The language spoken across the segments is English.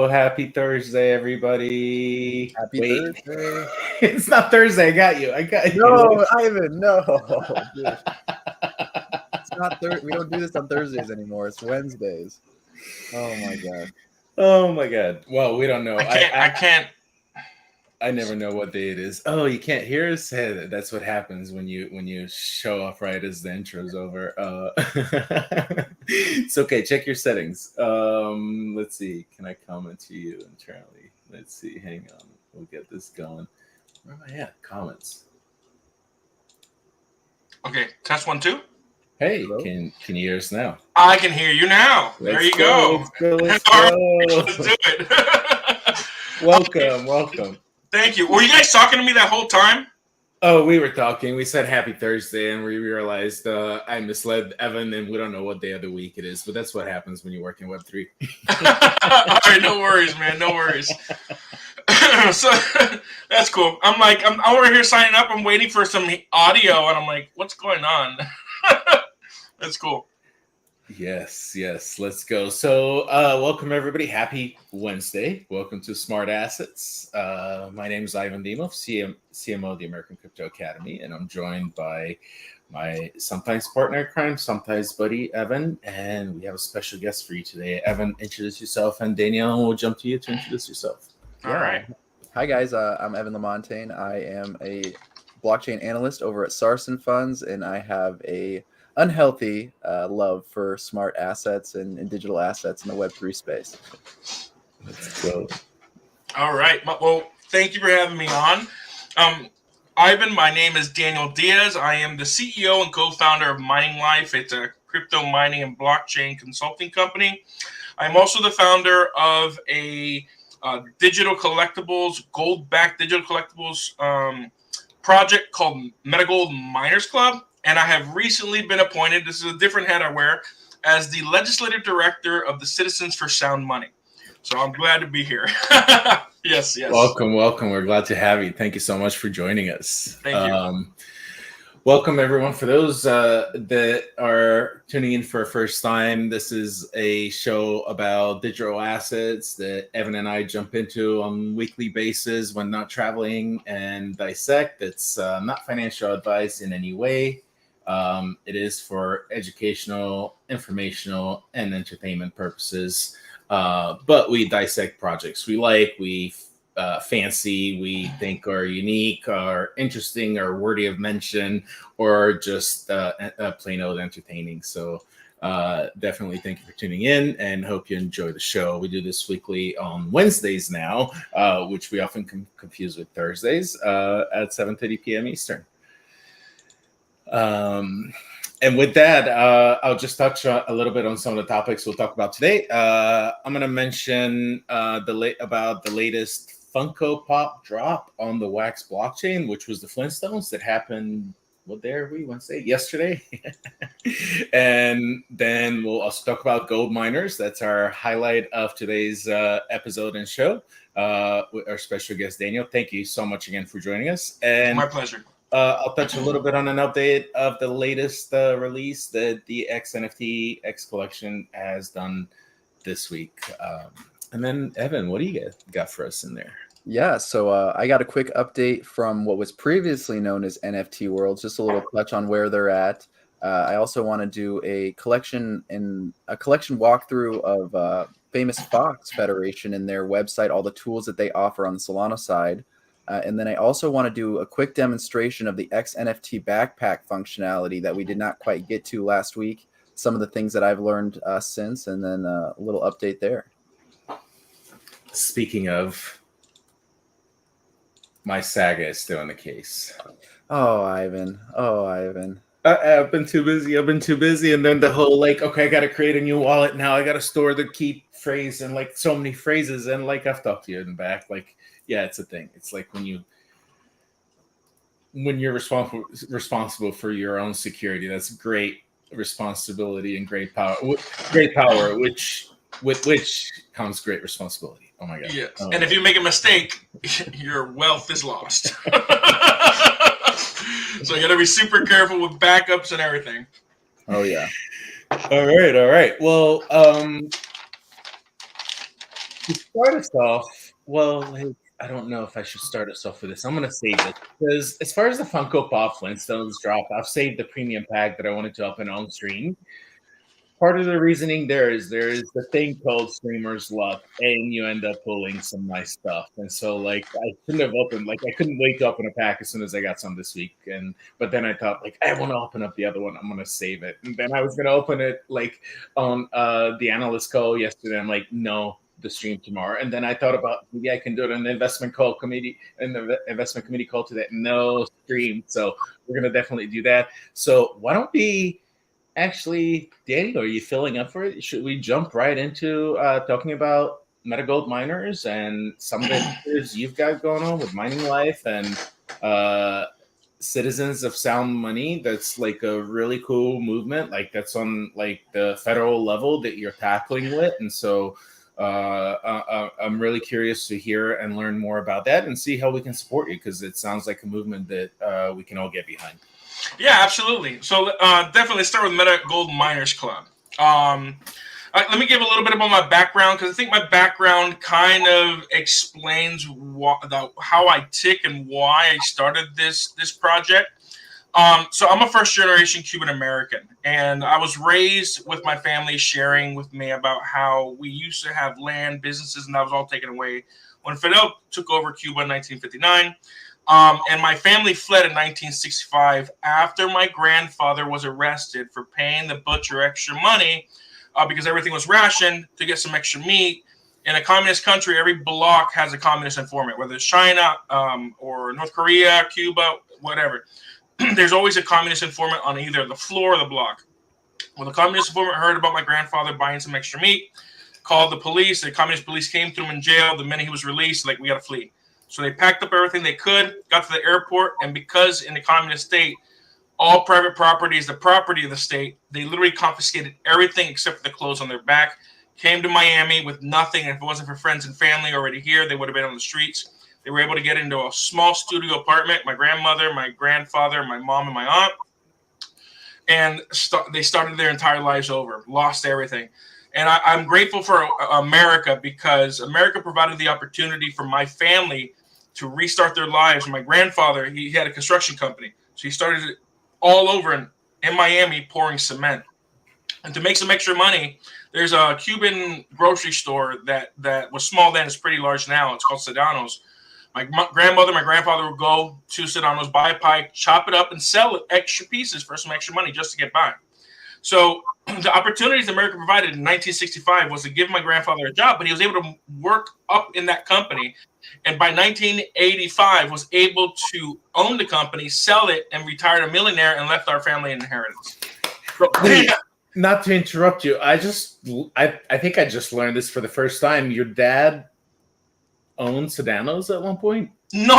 Happy Thursday, everybody. Happy Thursday. It's not Thursday. I got you. No, Ivan, no. Dude. It's not Thursday. We don't do this on Thursdays anymore. It's Wednesdays. Oh, my God. Oh, my God. Well, we don't know. I can't. I never know what day it is. Oh, you can't hear us? Hey, that's what happens when you show up right as the intro's over. It's okay. Check your settings. Let's see. Can I comment to you internally? Let's see. Hang on. We'll get this going. Where am I at? Comments. Okay. Test 1, 2. Hey, Hello? can you hear us now? I can hear you now. There you go. Let's All go. right, let's do it. Welcome. Thank you. Were you guys talking to me that whole time? Oh, we were talking. We said happy Thursday, and we realized I misled Evan, and we don't know what day of the week it is. But that's what happens when you work in Web3. All right, no worries, man. No worries. So that's cool. I'm over here signing up. I'm waiting for some audio, and I'm like, what's going on? That's cool. Yes. Let's go. So welcome, everybody. Happy Wednesday. Welcome to Smart Assets. My name is Ivan Dimov, CMO of the American Crypto Academy, and I'm joined by my sometimes partner in crime, sometimes buddy, Evan, and we have a special guest for you today. Evan, introduce yourself, and Danielle, we'll jump to you to introduce yourself. All right. Hi, guys. I'm Evan Lamontagne. I am a blockchain analyst over at Sarson Funds, and I have a unhealthy love for smart assets and digital assets in the Web3 space. Let's go. All right. Well, thank you for having me on. Ivan, my name is Daniel Diaz. I am the CEO and co-founder of Mining Life. It's a crypto mining and blockchain consulting company. I'm also the founder of a digital collectibles, gold-backed digital collectibles project called Metagold Miners Club. And I have recently been appointed, this is a different hat I wear, as the legislative director of the Citizens for Sound Money. So I'm glad to be here. Yes. Welcome. We're glad to have you. Thank you so much for joining us. Thank you. Welcome, everyone. For those that are tuning in for a first time, this is a show about digital assets that Evan and I jump into on a weekly basis when not traveling and dissect. It's not financial advice in any way. It is for educational, informational, and entertainment purposes. But we dissect projects we fancy, we think are unique, are interesting, or worthy of mention, or just plain old entertaining. So definitely thank you for tuning in and hope you enjoy the show. We do this weekly on Wednesdays now, which we often confuse with Thursdays at 7:30 p.m. Eastern. And with that, I'll just touch a little bit on some of the topics we'll talk about today. I'm going to mention about the latest Funko Pop drop on the Wax blockchain, which was the Flintstones that happened. What day are we? Wednesday? Yesterday. And then we'll also talk about gold miners. That's our highlight of today's episode and show. With our special guest, Daniel. Thank you so much again for joining us. And My pleasure. I'll touch a little bit on an update of the latest release that the X NFT X collection has done this week. And then, Evan, what do you got for us in there? Yeah, so I got a quick update from what was previously known as NFT Worlds, just a little touch on where they're at. I also want to do a collection walkthrough of Famous Fox Federation and their website, all the tools that they offer on the Solana side. And then I also want to do a quick demonstration of the X NFT backpack functionality that we did not quite get to last week, some of the things that I've learned since, and then a little update there. Speaking of, my saga is still in the case. Oh, Ivan. I've been too busy. And then the whole, like, okay, I got to create a new wallet now. I got to store the key phrase and like so many phrases. And like I've talked to you in the back, like, yeah, it's a thing. It's like when you're responsible for your own security, that's great responsibility and great power. With which comes great responsibility. Oh my God. Yes. Oh, and if you make a mistake, your wealth is lost. So you got to be super careful with backups and everything. Oh yeah. All right. Well, to start us off, I don't know if I should start us off with this. I'm going to save it because as far as the Funko Pop Flintstones drop, I've saved the premium pack that I wanted to open on stream. Part of the reasoning there is the thing called streamer's luck, and you end up pulling some nice stuff. And so, like, I couldn't wait to open a pack as soon as I got some this week. But then I thought, like, I want to open up the other one. I'm gonna save it. And then I was gonna open it like on the analyst call yesterday. I'm like, no, the stream tomorrow. And then I thought about maybe I can do it on the investment committee call today. No stream, so we're gonna definitely do that. So why don't we? Actually, Daniel, are you filling up for it? Should we jump right into talking about MetaGold miners and some of the things you've got going on with Mining Life and Citizens of Sound Money? That's like a really cool movement. Like that's on like the federal level that you're tackling with. And so I'm really curious to hear and learn more about that and see how we can support you because it sounds like a movement that we can all get behind. Yeah, absolutely. So definitely start with MetaGold Miners Club. Let me give a little bit about my background because I think my background kind of explains how I tick and why I started this project. So I'm a first-generation Cuban American, and I was raised with my family sharing with me about how we used to have land, businesses, and that was all taken away when Fidel took over Cuba in 1959. And my family fled in 1965 after my grandfather was arrested for paying the butcher extra money because everything was rationed to get some extra meat. In a communist country, every block has a communist informant, whether it's China or North Korea, Cuba, whatever. There's always a communist informant on either the floor or the block. When the communist informant heard about my grandfather buying some extra meat, called the police. The communist police came to him in jail. The minute he was released, like, we got to flee. So they packed up everything they could, got to the airport, and because in the communist state, all private property is the property of the state, they literally confiscated everything except for the clothes on their back, came to Miami with nothing, and if it wasn't for friends and family already here, they would have been on the streets. They were able to get into a small studio apartment, my grandmother, my grandfather, my mom, and my aunt, and they started their entire lives over, lost everything. And I'm grateful for America because America provided the opportunity for my family to restart their lives. My grandfather, he had a construction company. So he started it all over in Miami pouring cement. And to make some extra money, there's a Cuban grocery store that was small then. It's pretty large now. It's called Sedano's. My grandmother, my grandfather would go to Sedano's, buy a pie, chop it up, and sell extra pieces for some extra money just to get by. So the opportunities America provided in 1965 was to give my grandfather a job, but he was able to work up in that company. And by 1985, was able to own the company, sell it, and retired a millionaire and left our family an inheritance. Wait, not to interrupt you. I think I just learned this for the first time. Your dad owned Sedanos at one point? No.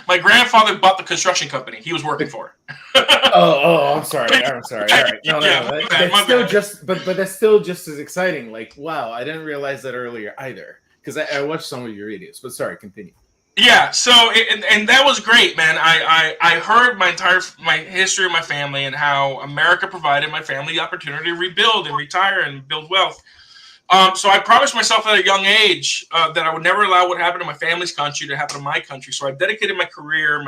My grandfather bought the construction company he was working for. I'm sorry. All right. No. My That's still bad. but that's still just as exciting. Like, wow, I didn't realize that earlier either. Because I watched some of your videos. But sorry, continue. Yeah, so and that was great, man. I heard my history of my family and how America provided my family the opportunity to rebuild and retire and build wealth. So I promised myself at a young age that I would never allow what happened to my family's country to happen to my country. So I dedicated my career,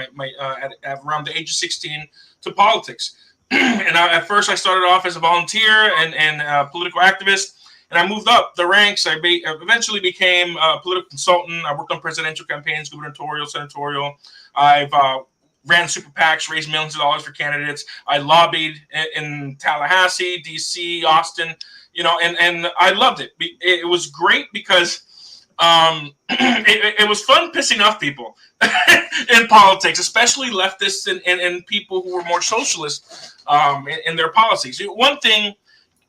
at around the age of 16, to politics. And at first, I started off as a volunteer and political activist. And I moved up the ranks. I eventually became a political consultant. I worked on presidential campaigns, gubernatorial, senatorial. I've ran super PACs, raised millions of dollars for candidates. I lobbied in Tallahassee, D.C., Austin, and I loved it. It was great because it was fun pissing off people in politics, especially leftists and people who were more socialist in their policies. One thing,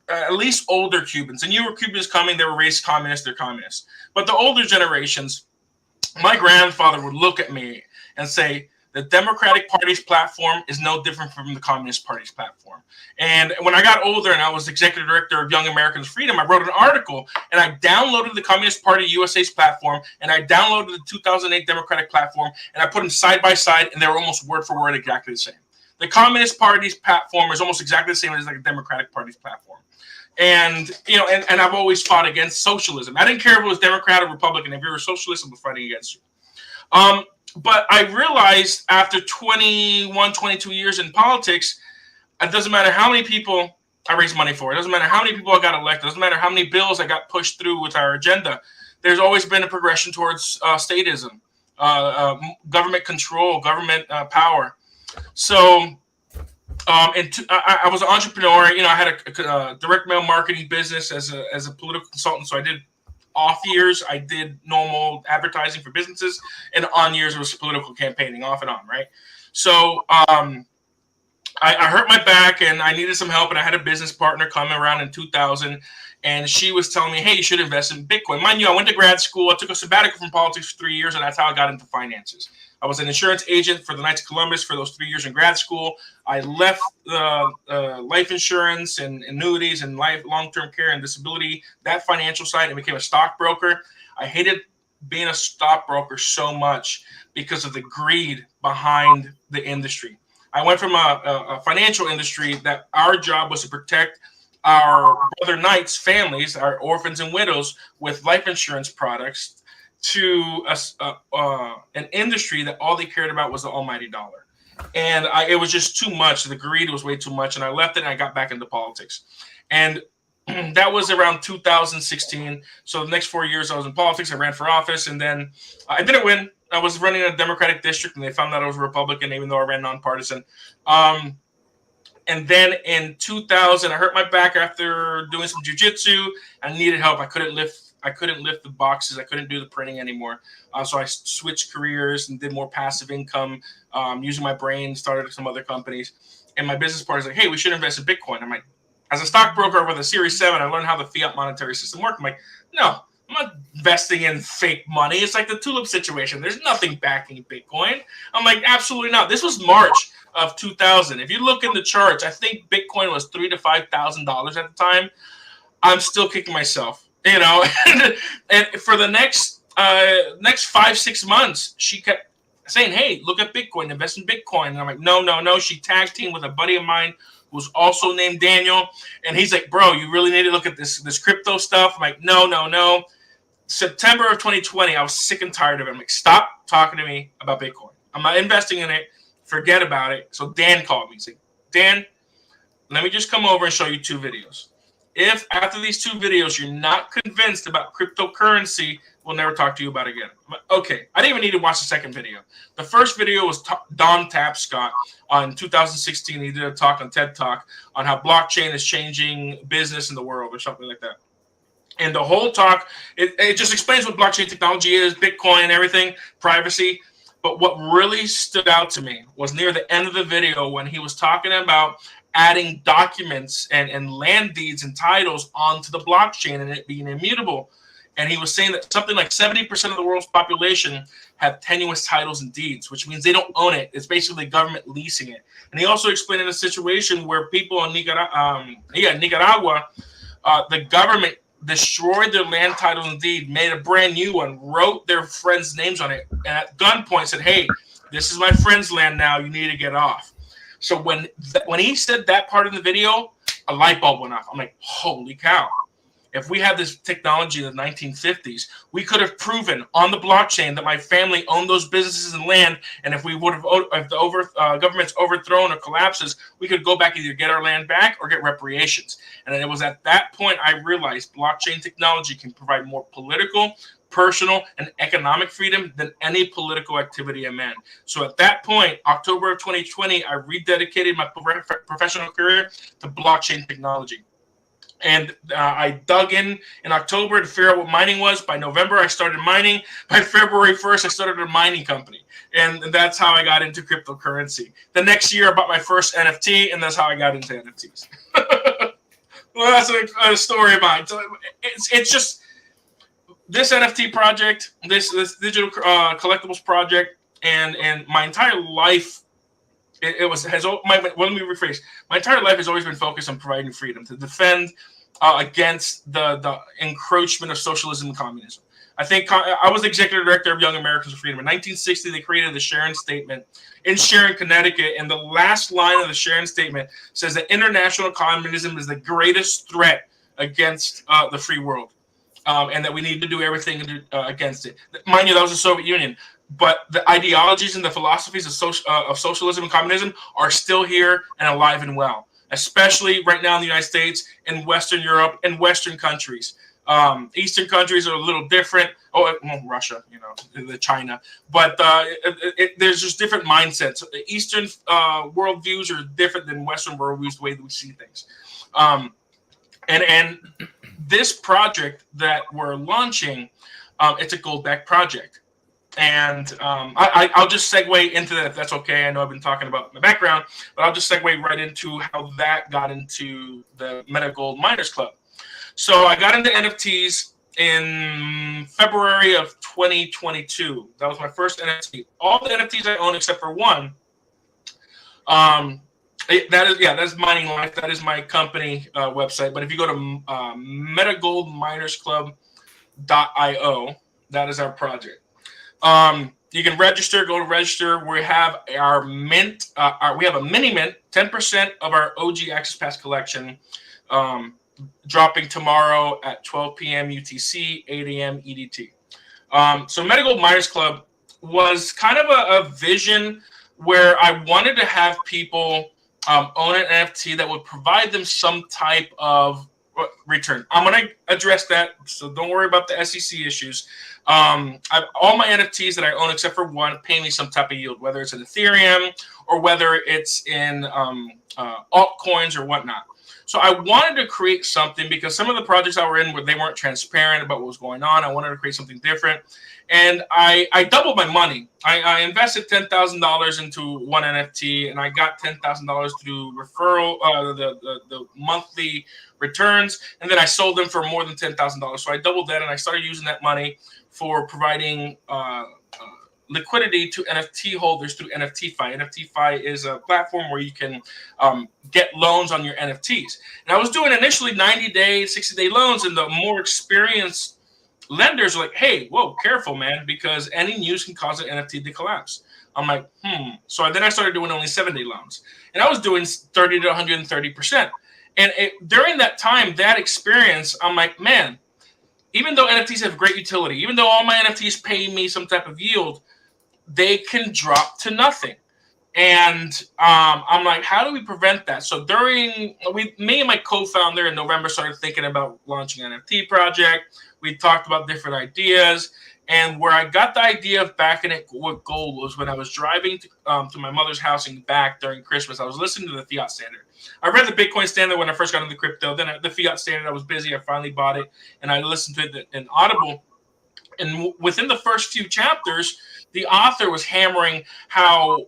at least older Cubans, and newer Cubans coming, they were raised communist, they're communists. But the older generations, my grandfather would look at me and say, the Democratic Party's platform is no different from the Communist Party's platform. And when I got older and I was executive director of Young Americans Freedom, I wrote an article and I downloaded the Communist Party USA's platform and I downloaded the 2008 Democratic platform and I put them side by side and they were almost word for word exactly the same. The Communist Party's platform is almost exactly the same as like the Democratic Party's platform. And and I've always fought against socialism. I didn't care if it was Democrat or Republican. If you were a socialist, I was fighting against you. But I realized after 21, 22 years in politics, it doesn't matter how many people I raised money for. It doesn't matter how many people I got elected. It doesn't matter how many bills I got pushed through with our agenda. There's always been a progression towards statism, government control, government power. So I was an entrepreneur. I had a direct mail marketing business as a political consultant. So I did off years, I did normal advertising for businesses, and on years it was political campaigning, off and on, right? So I hurt my back and I needed some help, and I had a business partner come around in 2000, and she was telling me, hey, you should invest in Bitcoin. Mind you, I went to grad school. I took a sabbatical from politics for 3 years, and that's how I got into finances. I was an insurance agent for the Knights of Columbus for those 3 years in grad school. I left life insurance and annuities and long-term care and disability, that financial side, and became a stockbroker. I hated being a stockbroker so much because of the greed behind the industry. I went from a financial industry that our job was to protect our brother knights' families, our orphans and widows, with life insurance products, to an industry that all they cared about was the almighty dollar. And it was just too much. The greed was way too much. And I left it and I got back into politics. And that was around 2016. So the next 4 years I was in politics. I ran for office, and then I didn't win. I was running a Democratic district, and they found out I was a Republican, even though I ran nonpartisan. And then in 2000, I hurt my back after doing some jiu-jitsu. I needed help. I couldn't lift the boxes. I couldn't do the printing anymore. So I switched careers and did more passive income, using my brain, started some other companies. And my business partner's like, hey, we should invest in Bitcoin. I'm like, as a stockbroker with a Series 7, I learned how the fiat monetary system works. I'm like, no, I'm not investing in fake money. It's like the tulip situation. There's nothing backing Bitcoin. I'm like, absolutely not. This was March of 2000. If you look in the charts, I think Bitcoin was $3,000 to $5,000 at the time. I'm still kicking myself, and for the next 5-6 months, she kept saying, hey, look at Bitcoin, invest in Bitcoin. And I'm like, no. She tag teamed with a buddy of mine who's also named Daniel. And he's like, bro, you really need to look at this crypto stuff. I'm like, no. September of 2020, I was sick and tired of it. I'm like, stop talking to me about Bitcoin. I'm not investing in it. Forget about it. So Dan called me. He's like, Dan, let me just come over and show you 2 videos. If after these 2 videos you're not convinced about cryptocurrency, we'll never talk to you about it again. I'm like, okay. I didn't even need to watch the second video. The first video was Don Tapscott on 2016. He did a talk on TED Talk on how blockchain is changing business in the world or something like that. And the whole talk, it just explains what blockchain technology is, Bitcoin, everything, privacy. But what really stood out to me was near the end of the video when he was talking about adding documents and land deeds and titles onto the blockchain and it being immutable. And he was saying that something like 70% of the world's population have tenuous titles and deeds, which means they don't own it. It's basically government leasing it. And he also explained in a situation where people in Nicaragua, the government destroyed their land titles and deed, made a brand new one, wrote their friends' names on it, and at gunpoint said, "Hey, this is my friend's land now. You need to get off." So when he said that part of the video, a light bulb went off. I'm like, holy cow. If we had this technology in the 1950s, we could have proven on the blockchain that my family owned those businesses and land. And if we would have, if the government's overthrown or collapses, we could go back and either get our land back or get reparations. And it was at that point I realized blockchain technology can provide more political, personal, and economic freedom than any political activity I'm in. So at that point, October of 2020, I rededicated my professional career to blockchain technology. And I dug in October to figure out what mining was. By November, I started mining. By February 1st, I started a mining company. And that's how I got into cryptocurrency. The next year, I bought my first NFT, and that's how I got into NFTs. Well, that's a story of mine. So it's just this NFT project, this digital collectibles project, and my entire life. Let me rephrase. My entire life has always been focused on providing freedom to defend against the encroachment of socialism and communism. I think I was the executive director of Young Americans for Freedom. In 1960, they created the Sharon Statement in Sharon, Connecticut, and the last line of the Sharon Statement says that international communism is the greatest threat against the free world, and that we need to do everything against it. Mind you, that was the Soviet Union. But the ideologies and the philosophies of socialism and communism are still here and alive and well, especially right now in the United States, in Western Europe, and Western countries. Eastern countries are a little different. Russia, the China. But there's just different mindsets. Eastern worldviews are different than Western worldviews, the way that we see things. And this project that we're launching, it's a gold-backed project. And I'll just segue into that if that's okay. I know I've been talking about my background, but I'll just segue right into how that got into the Meta Gold Miners Club. So I got into NFTs in February of 2022. That was my first NFT. All the NFTs I own except for one. That's Mining Life. That is my company website. But if you go to metagoldminersclub.io, that is our project. You can register. Go to register. We have our mint. We have a mini mint. 10% of our OG Access Pass collection, dropping tomorrow at 12 p.m. UTC, 8 a.m. EDT. So Meta Gold Miners Club was kind of a vision where I wanted to have people own an NFT that would provide them some type of return. I'm going to address that, so don't worry about the SEC issues. All my NFTs that I own, except for one, pay me some type of yield, whether it's in Ethereum or whether it's in altcoins or whatnot. So I wanted to create something because some of the projects I were in they weren't transparent about what was going on. I wanted to create something different. And I doubled my money. I invested $10,000 into one NFT, and I got $10,000 through referral, the monthly returns, and then I sold them for more than $10,000. So I doubled that, and I started using that money for providing liquidity to NFT holders through NFTFi. NFTFi is a platform where you can get loans on your NFTs. And I was doing initially 90-day, 60-day loans, and the more experienced lenders are like, hey, whoa, careful, man, because any news can cause an NFT to collapse. I'm like, So then I started doing only 7-day loans. And I was doing 30 to 130%. And during that time, that experience, I'm like, man, even though NFTs have great utility, even though all my NFTs pay me some type of yield, they can drop to nothing. And I'm like, how do we prevent that? So me and my co-founder in November started thinking about launching an NFT project. We talked about different ideas. And where I got the idea of backing it with gold was when I was driving to my mother's house and back during Christmas. I was listening to the Fiat Standard. I read the Bitcoin Standard when I first got into crypto. Then the Fiat Standard, I was busy. I finally bought it. And I listened to it in Audible. And within the first few chapters, the author was hammering how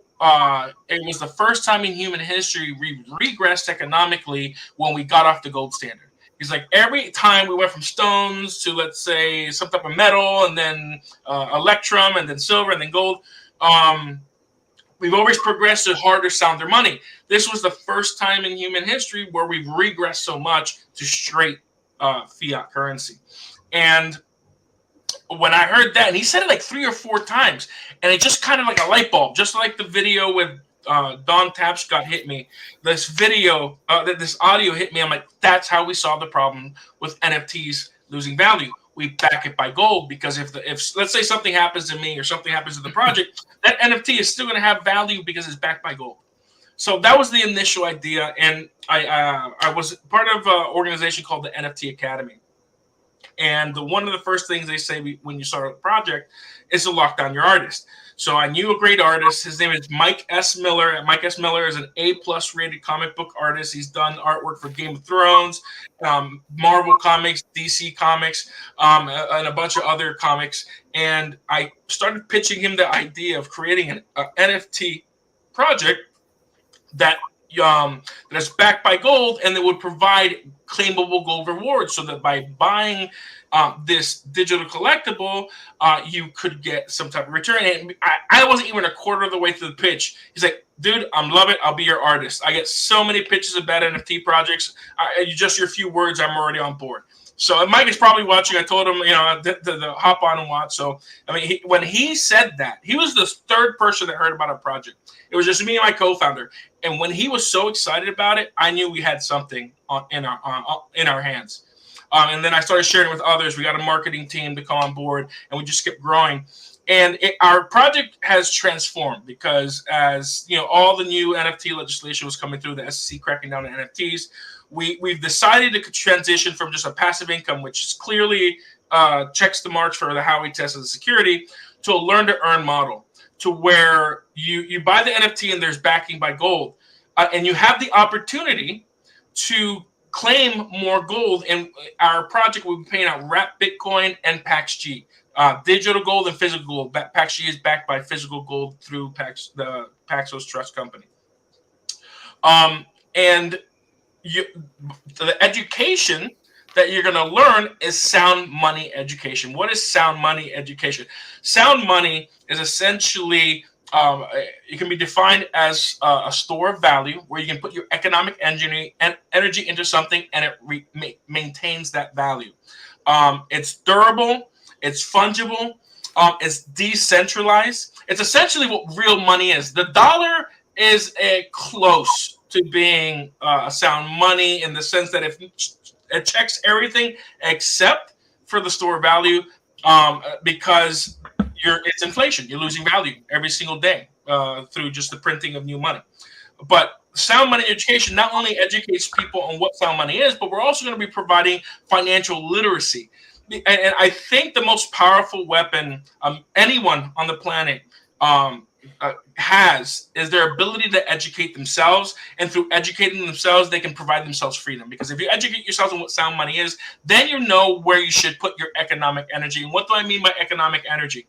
it was the first time in human history we regressed economically when we got off the gold standard. He's like, every time we went from stones to, let's say, some type of metal, and then electrum, and then silver, and then gold, we've always progressed to harder, sounder money. This was the first time in human history where we've regressed so much to straight fiat currency. And when I heard that, and he said it like 3 or 4 times, and it just kind of like a light bulb, just like the video with Don Tapscott hit me. This video, this audio hit me. I'm like, that's how we solve the problem with NFTs losing value. We back it by gold, because if let's say something happens to me or something happens to the project, that NFT is still going to have value because it's backed by gold. So that was the initial idea, and I was part of an organization called the NFT Academy. And one of the first things they say when you start a project is to lock down your artist. So I knew a great artist. His name is Mike S. Miller. Mike S. Miller is an A+ rated comic book artist. He's done artwork for Game of Thrones, Marvel Comics, DC Comics, and a bunch of other comics. And I started pitching him the idea of creating an NFT project that is backed by gold, and that would provide claimable gold rewards, so that by buying this digital collectible, you could get some type of return. And I wasn't even a quarter of the way through the pitch. He's like, dude, I love it. I'll be your artist. I get so many pitches of bad NFT projects. Just your few words, I'm already on board. So Mike is probably watching. I told him, to hop on and watch. So, I mean, when he said that, he was the third person that heard about our project. It was just me and my co-founder. And when he was so excited about it, I knew we had something in our hands. And then I started sharing it with others. We got a marketing team to come on board, and we just kept growing. And our project has transformed, because as all the new NFT legislation was coming through, the SEC cracking down on NFTs, we've decided to transition from just a passive income, which is clearly checks the marks for the Howey test of the security, to a learn to earn model, to where you buy the NFT and there's backing by gold, and you have the opportunity to claim more gold. And our project will be paying out wrapped Bitcoin and PaxG, digital gold and physical gold. PaxG is backed by physical gold through the Paxos Trust Company. And the education that you're going to learn is sound money education. What is sound money education? Sound money is essentially, it can be defined as a store of value where you can put your economic energy into something, and it maintains that value. It's durable, it's fungible, it's decentralized. It's essentially what real money is. The dollar is close to being a sound money, in the sense that if it checks everything except for the store value, because it's inflation. You're losing value every single day through just the printing of new money. But sound money education not only educates people on what sound money is, but we're also going to be providing financial literacy. And I think the most powerful weapon anyone on the planet has is their ability to educate themselves, and through educating themselves, they can provide themselves freedom. Because if you educate yourself on what sound money is, then you know where you should put your economic energy. And what do I mean by economic energy?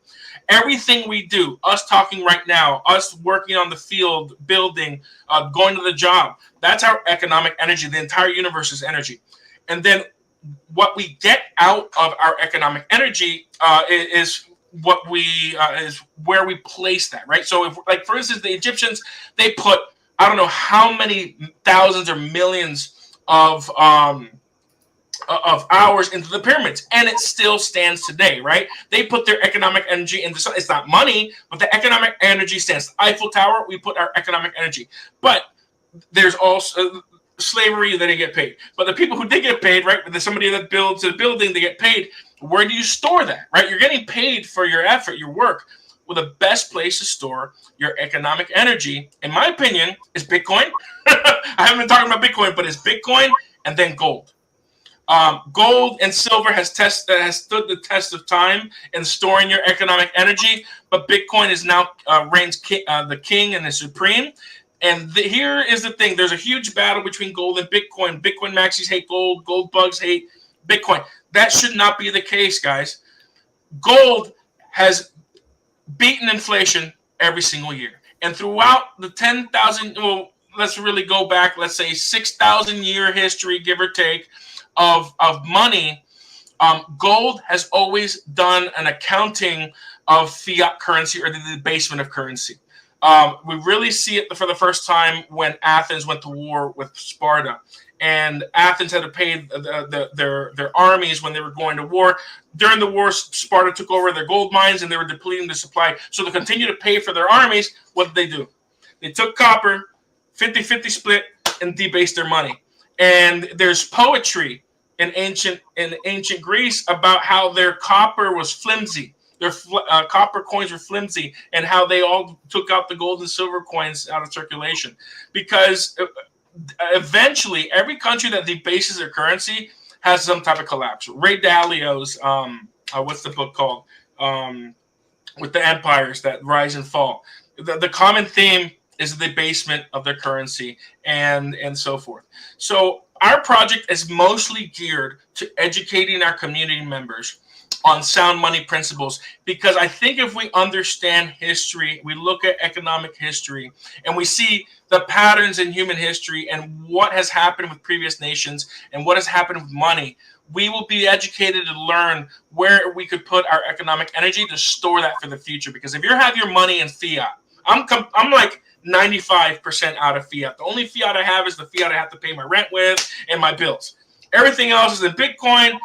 Everything we do, us talking right now, us working on the field, building, going to the job, that's our economic energy. The entire universe is energy. And then what we get out of our economic energy is what is where we place that, right? So if, like, for instance, the Egyptians, they put, I don't know how many thousands or millions of hours into the pyramids, and it still stands today, right? They put their economic energy into, it's not money, but the economic energy stands. The Eiffel Tower, we put our economic energy. But there's also slavery, they didn't get paid. But the people who did get paid, right? There's somebody that builds a building, they get paid. Where do you store that, right? You're getting paid for your effort, your work. Well, the best place to store your economic energy, in my opinion, is Bitcoin. I haven't been talking about Bitcoin, but it's Bitcoin and then gold. Gold and silver has stood the test of time in storing your economic energy, but Bitcoin is now reigns the king and the supreme. And here is the thing: there's a huge battle between gold and Bitcoin. Bitcoin maxis hate gold, gold bugs hate Bitcoin. That should not be the case, guys. gold has beaten inflation every single year. And throughout the 10,000, well, let's really go back, let's say 6,000 year history, give or take, of money, gold has always done an accounting of fiat currency or the debasement of currency. We really see it for the first time when Athens went to war with Sparta, and Athens had to pay their armies when they were going to war. During the war, Sparta took over their gold mines, and they were depleting the supply. So to continue to pay for their armies, what did they do? They took copper, 50-50 split, and debased their money. And there's poetry in ancient Greece about how their copper was flimsy. Their copper coins were flimsy, and how they all took out the gold and silver coins out of circulation. Because eventually, every country that debases their currency has some type of collapse. Ray Dalio's, what's the book called? With the empires that rise and fall. The common theme is the debasement of their currency and so forth. So our project is mostly geared to educating our community members on sound money principles, because I think if we understand history, we look at economic history, and we see the patterns in human history and what has happened with previous nations and what has happened with money, we will be educated to learn where we could put our economic energy to store that for the future. Because if you have your money in fiat, I'm like 95% out of fiat. The only fiat I have is the fiat I have to pay my rent with and my bills. Everything else is in Bitcoin,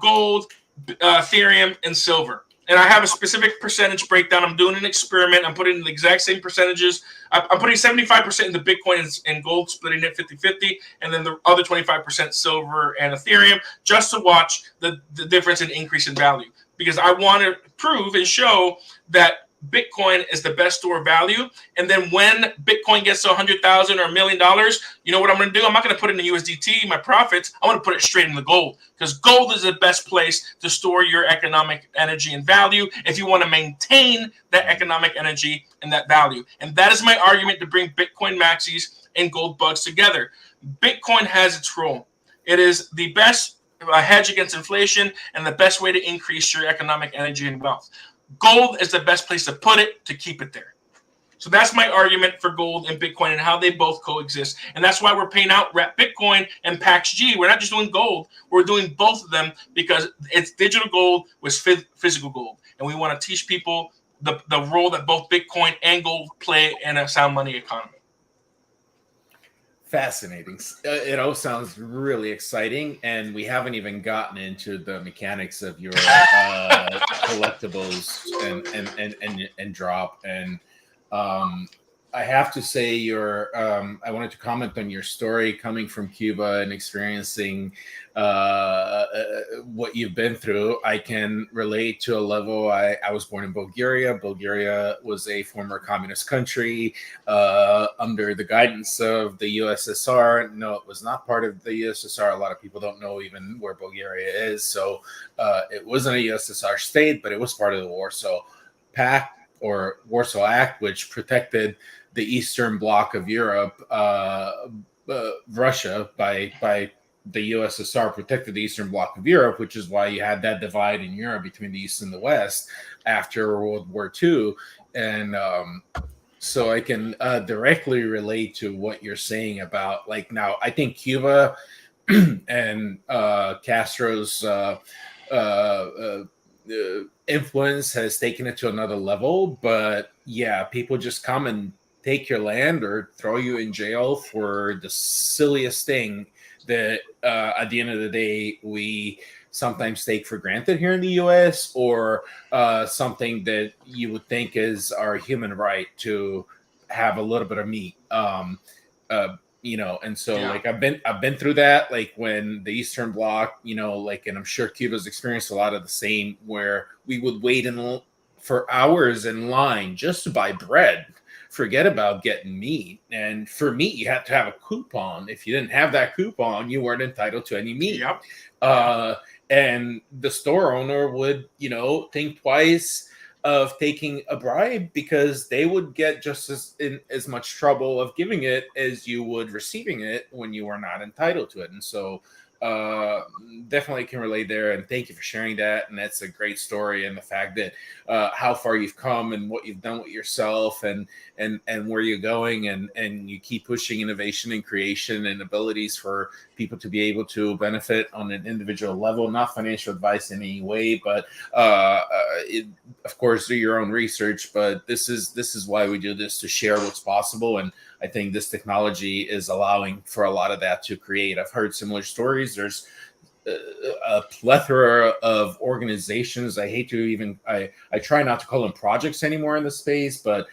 gold, Ethereum, and silver. And I have a specific percentage breakdown. I'm doing an experiment. I'm putting the exact same percentages. I'm putting 75% into Bitcoin and gold, splitting it 50-50, and then the other 25% silver and Ethereum, just to watch the difference in increase in value. Because I want to prove and show that Bitcoin is the best store of value. And then when Bitcoin gets to $100,000 or $1 million, you know what I'm going to do? I'm not going to put it in the USDT, my profits. I want to put it straight in the gold, because gold is the best place to store your economic energy and value if you want to maintain that economic energy and that value. And that is my argument to bring Bitcoin maxis and gold bugs together. Bitcoin has its role. It is the best hedge against inflation and the best way to increase your economic energy and wealth. Gold is the best place to put it to keep it there. So that's my argument for gold and Bitcoin and how they both coexist. And that's why we're paying out Bitcoin and PAX-G. We're not just doing gold. We're doing both of them because it's digital gold with physical gold. And we want to teach people the role that both Bitcoin and gold play in a sound money economy. Fascinating. It all sounds really exciting, and we haven't even gotten into the mechanics of your collectibles and drop. And I have to say, I wanted to comment on your story coming from Cuba and experiencing what you've been through. I can relate to a level. I was born in Bulgaria. Bulgaria was a former communist country under the guidance of the USSR. No, it was not part of the USSR. A lot of people don't know even where Bulgaria is. So it wasn't a USSR state, but it was part of the Warsaw Pact or Warsaw Act, which protected the Eastern Bloc of Europe. Russia, by the USSR, protected the Eastern Bloc of Europe, which is why you had that divide in Europe between the East and the West after World War II. And so I can directly relate to what you're saying about, like, now I think Cuba and Castro's influence has taken it to another level. But yeah, people just come and take your land or throw you in jail for the silliest thing that at the end of the day we sometimes take for granted here in the US, or something that you would think is our human right to have a little bit of meat. And so like I've been through that, like when the Eastern Bloc, like, and I'm sure Cuba's experienced a lot of the same, where we would wait for hours in line just to buy bread. Forget about getting meat. And for meat, you had to have a coupon. If you didn't have that coupon, you weren't entitled to any meat. Yep. And the store owner would, think twice of taking a bribe, because they would get just as much trouble of giving it as you would receiving it when you were not entitled to it. And so definitely can relate there. And thank you for sharing that. And that's a great story. And the fact that how far you've come and what you've done with yourself and where you're going, and you keep pushing innovation and creation and abilities for people to be able to benefit on an individual level. Not financial advice in any way, but of course, do your own research. But this is why we do this, to share what's possible. And I think this technology is allowing for a lot of that to create. I've heard similar stories. There's a plethora of organizations. I hate to even, I try not to call them projects anymore in the space, but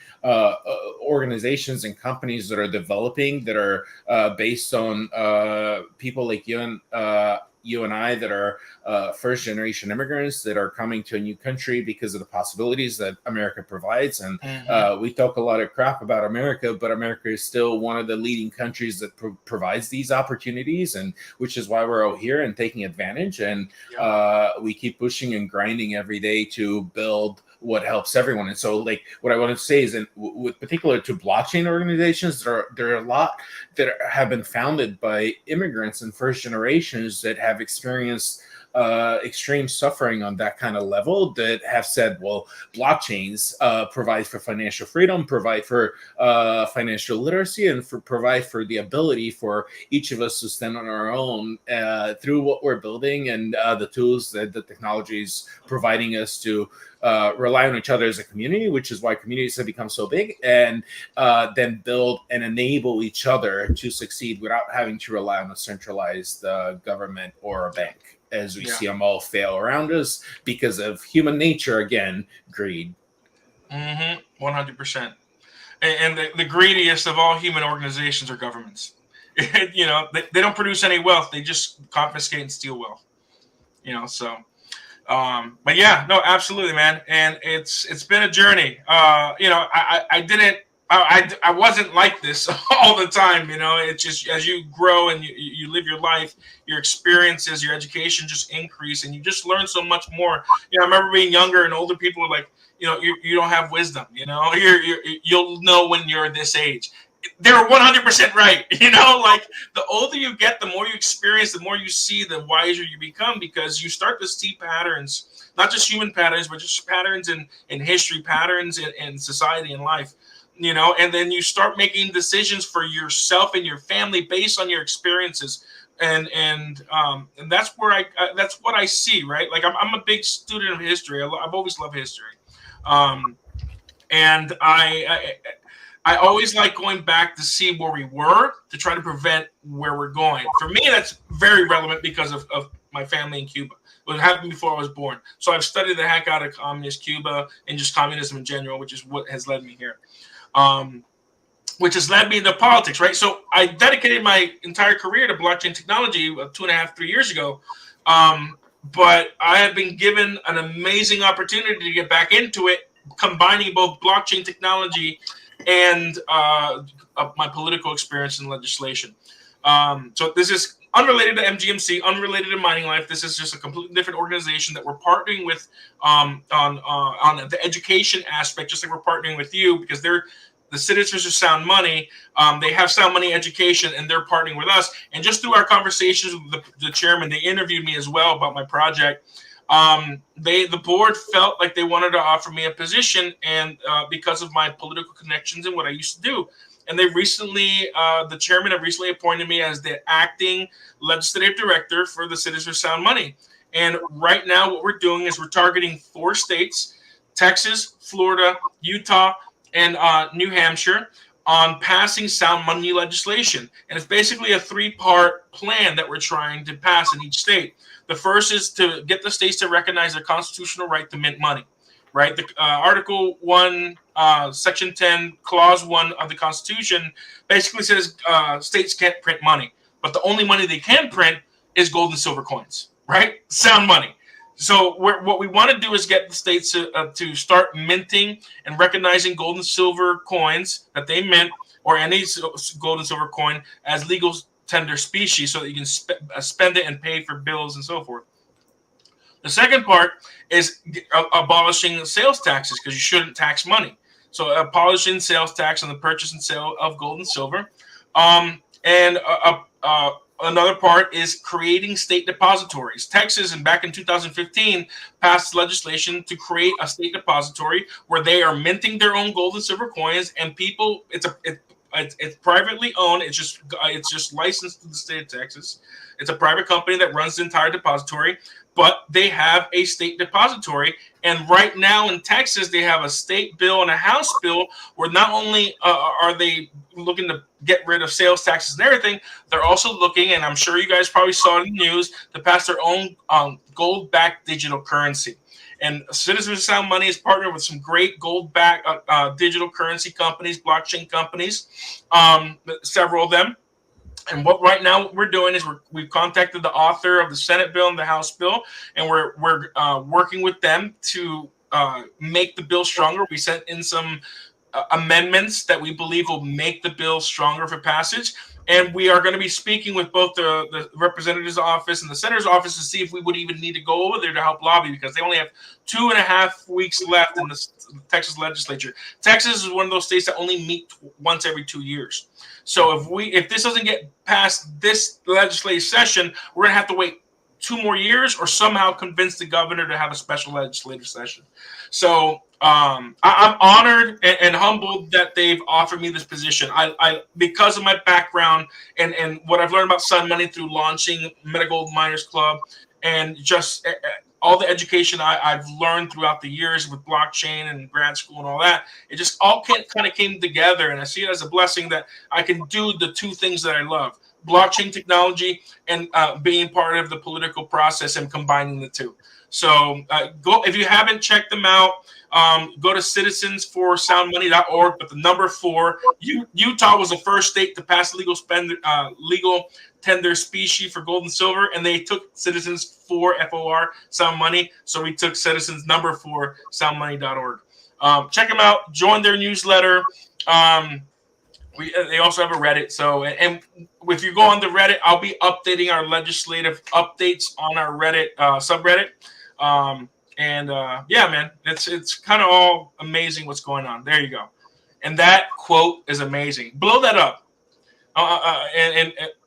organizations and companies that are developing, that are based on people like you and I, that are first generation immigrants that are coming to a new country because of the possibilities that America provides. And we talk a lot of crap about America, but America is still one of the leading countries that provides these opportunities, and which is why we're out here and taking advantage. And we keep pushing and grinding every day to build what helps everyone. And so, like, what I want to say is, in with particular to blockchain organizations, there are a lot that have been founded by immigrants and first generations that have experienced extreme suffering on that kind of level, that have said, well, blockchains provide for financial freedom, provide for financial literacy, and provide for the ability for each of us to stand on our own through what we're building, and the tools that the technology is providing us to rely on each other as a community, which is why communities have become so big, and then build and enable each other to succeed without having to rely on a centralized government or a bank, as we see them all fail around us because of human nature, again, greed. 100%. And the greediest of all human organizations are governments. You know, they don't produce any wealth. They just confiscate and steal wealth. You know, so... but yeah, no, absolutely, man. And it's been a journey. You know, I wasn't like this all the time. You know, it's just as you grow and you live your life, your experiences, your education just increase, and you just learn so much more. You know, I remember being younger, and older people were like, you know, you don't have wisdom. You know, you'll know when you're this age. They're 100% right. You know, like, the older you get, the more you experience, the more you see, the wiser you become, because you start to see patterns, not just human patterns, but just patterns in history, patterns in society and life, you know, and then you start making decisions for yourself and your family based on your experiences. And that's where that's what I see, right? Like, I'm a big student of history. I've always loved history. And I always like going back to see where we were, to try to prevent where we're going. For me, that's very relevant because of my family in Cuba. It happened before I was born. So I've studied the heck out of communist Cuba and just communism in general, which is what has led me here. Which has led me into politics, right? So I dedicated my entire career to blockchain technology 2.5, 3 years ago. But I have been given an amazing opportunity to get back into it, combining both blockchain technology and my political experience in legislation. So this is unrelated to MGMC, unrelated to Mining Life. This is just a completely different organization that we're partnering with on the education aspect, just like we're partnering with you, because they're the Citizens of Sound Money. They have Sound Money Education, and they're partnering with us. And just through our conversations with the chairman, they interviewed me as well about my project. The board felt like they wanted to offer me a position, and because of my political connections and what I used to do. And they recently, the chairman have recently appointed me as the acting legislative director for the Citizens of Sound Money. And right now what we're doing is we're targeting 4 states, Texas, Florida, Utah, and New Hampshire, on passing sound money legislation. And it's basically a 3-part plan that we're trying to pass in each state. The first is to get the states to recognize their constitutional right to mint money, right? The Article 1, Section 10, Clause 1 of the Constitution basically says states can't print money, but the only money they can print is gold and silver coins, right? Sound money. So what we want to do is get the states to start minting and recognizing gold and silver coins that they mint, or any gold and silver coin, as legal tender specie, so that you can spend it and pay for bills and so forth. The second part is abolishing sales taxes, because you shouldn't tax money. So abolishing sales tax on the purchase and sale of gold and silver, and another part is creating state depositories. Texas, and back in 2015, passed legislation to create a state depository where they are minting their own gold and silver coins, and people, it's privately owned. It's just licensed to the state of Texas. It's a private company that runs the entire depository, but they have a state depository. And right now in Texas, they have a state bill and a House bill where not only are they looking to get rid of sales taxes and everything, they're also looking, and I'm sure you guys probably saw it in the news, to pass their own gold-backed digital currency. And Citizens of Sound Money is partnered with some great gold-backed digital currency companies, blockchain companies, several of them. And what right now what we're doing is we've contacted the author of the Senate bill and the House bill, and we're working with them to make the bill stronger. We sent in some amendments that we believe will make the bill stronger for passage. And we are going to be speaking with both the representative's office and the senator's office to see if we would even need to go over there to help lobby, because they only have 2.5 weeks left in the Texas legislature. Texas is one of those states that only meet once every 2 years. So if this doesn't get past this legislative session, we're going to have to wait 2 more years or somehow convince the governor to have a special legislative session. So I'm honored and humbled that they've offered me this position. I because of my background and what I've learned about Sun Money through launching Metagold Miners Club, and just all the education I've learned throughout the years with blockchain and grad school and all that. It just all kind of came together, and I see it as a blessing that I can do the 2 things that I love: blockchain technology and being part of the political process and combining the 2. So go, if you haven't checked them out, go to citizensforsoundmoney.org. But the number 4, Utah was the first state to pass legal tender specie for gold and silver, and they took Citizens for FOR Sound Money. So we took Citizens number 4 soundmoney.org. Check them out. Join their newsletter. They also have a Reddit. So, and if you go on the Reddit, I'll be updating our legislative updates on our Reddit subreddit. Yeah, man, it's kind of all amazing what's going on. There you go. And that quote is amazing. Blow that up.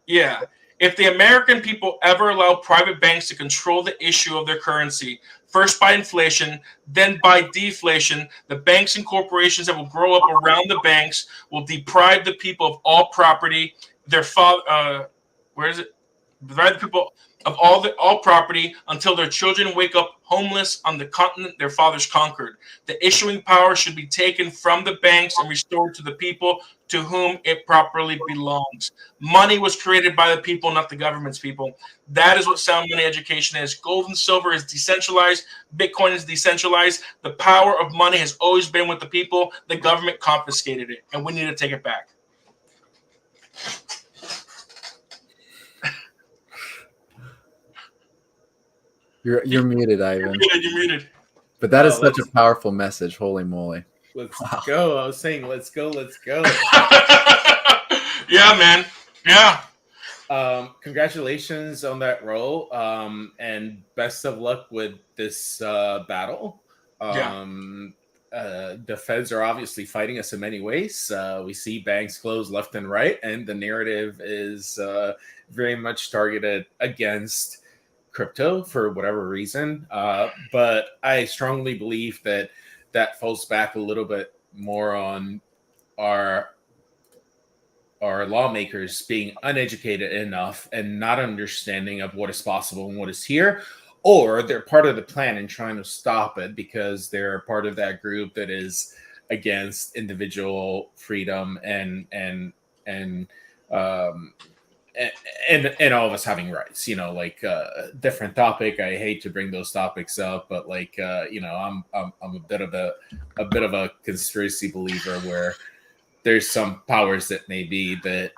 Yeah. If the American people ever allow private banks to control the issue of their currency, first by inflation, then by deflation, the banks and corporations that will grow up around the banks will deprive the people of all property. Deprive the people of all property until their children wake up homeless on the continent their fathers conquered. The issuing power should be taken from the banks and restored to the people to whom it properly belongs. Money was created by the people, not the government's people. That is what sound money education is. Gold and silver is decentralized. Bitcoin is decentralized. The power of money has always been with the people. The government confiscated it, and we need to take it back. You're muted, Ivan. You're muted. But that is such a powerful message. Holy moly. Let's go. I was saying, let's go. Yeah, man. Yeah. Congratulations on that role. And best of luck with this battle. The feds are obviously fighting us in many ways. We see banks close left and right, and the narrative is very much targeted against crypto for whatever reason. But I strongly believe that falls back a little bit more on our lawmakers being uneducated enough and not understanding of what is possible and what is here, or they're part of the plan and trying to stop it because they're part of that group that is against individual freedom and all of us having rights, different topic. I hate to bring those topics up, but I'm a bit of a conspiracy believer where there's some powers that may be that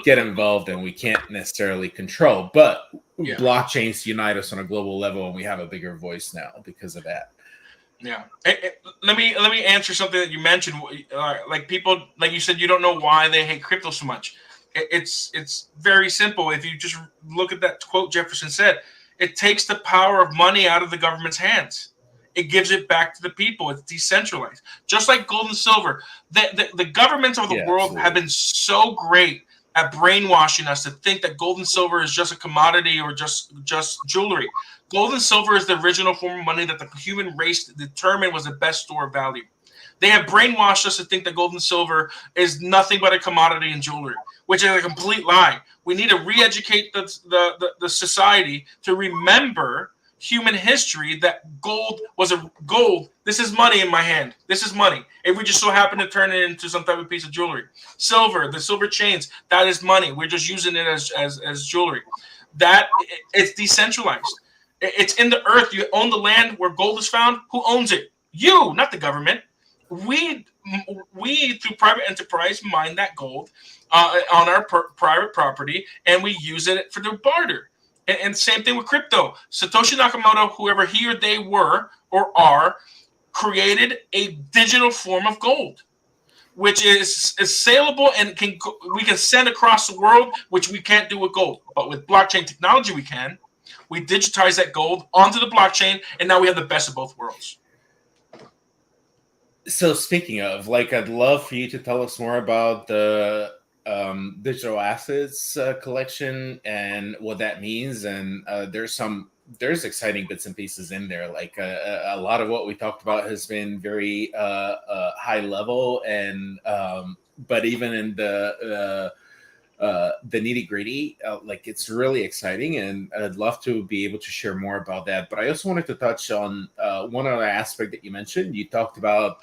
get involved and we can't necessarily control, but blockchains unite us on a global level, and we have a bigger voice now because of that. Yeah. Let me answer something that you mentioned. Like people, like you said, you don't know why they hate crypto so much. It's very simple. If you just look at that quote Jefferson said, it takes the power of money out of the government's hands. It gives it back to the people. It's decentralized. Just like gold and silver. The governments of the world have been so great at brainwashing us to think that gold and silver is just a commodity or just jewelry. Gold and silver is the original form of money that the human race determined was the best store of value. They have brainwashed us to think that gold and silver is nothing but a commodity and jewelry, which is a complete lie. We need to re-educate the society to remember human history, that gold was a gold. This is money in my hand. This is money. If we just so happen to turn it into some type of piece of jewelry. Silver, the silver chains, that is money. We're just using it as jewelry. That it's decentralized. It's in the earth. You own the land where gold is found. Who owns it? You, not the government. We through private enterprise mine that gold on our private property, and we use it for the barter. And same thing with crypto. Satoshi Nakamoto, whoever he or they were or are, created a digital form of gold, which is saleable and we can send across the world, which we can't do with gold. But with blockchain technology, we can. We digitize that gold onto the blockchain, and now we have the best of both worlds. So speaking of, I'd love for you to tell us more about the digital assets collection and what that means. And there's exciting bits and pieces in there. A lot of what we talked about has been very high level, and but even in the nitty gritty, it's really exciting, and I'd love to be able to share more about that. But I also wanted to touch on one other aspect that you mentioned. You talked about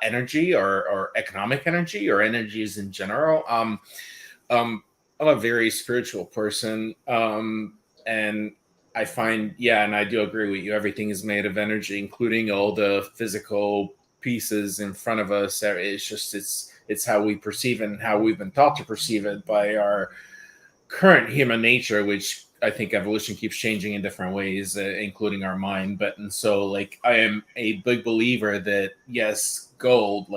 energy or economic energy or energies in general. I'm a very spiritual person, and I find, and I do agree with you. Everything is made of energy, including all the physical pieces in front of us. It's how we perceive it and how we've been taught to perceive it by our current human nature, which I think evolution keeps changing in different ways, including our mind. And so I am a big believer that yes, gold,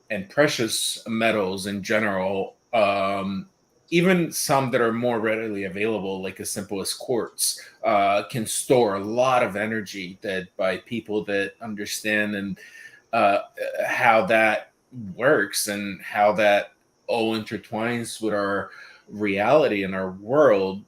and precious metals in general, even some that are more readily available, like as simple as quartz, can store a lot of energy that by people that understand and how that works and how that all intertwines with our reality and our world,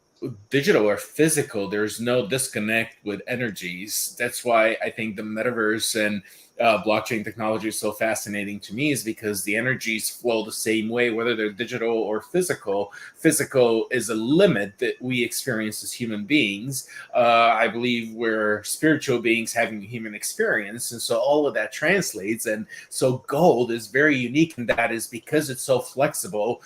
digital or physical. There's no disconnect with energies. That's why I think the metaverse and blockchain technology is so fascinating to me, is because the energies flow the same way, whether they're digital or physical. Physical is a limit that we experience as human beings. I believe we're spiritual beings having a human experience. And so all of that translates. And so gold is very unique in that is because it's so flexible.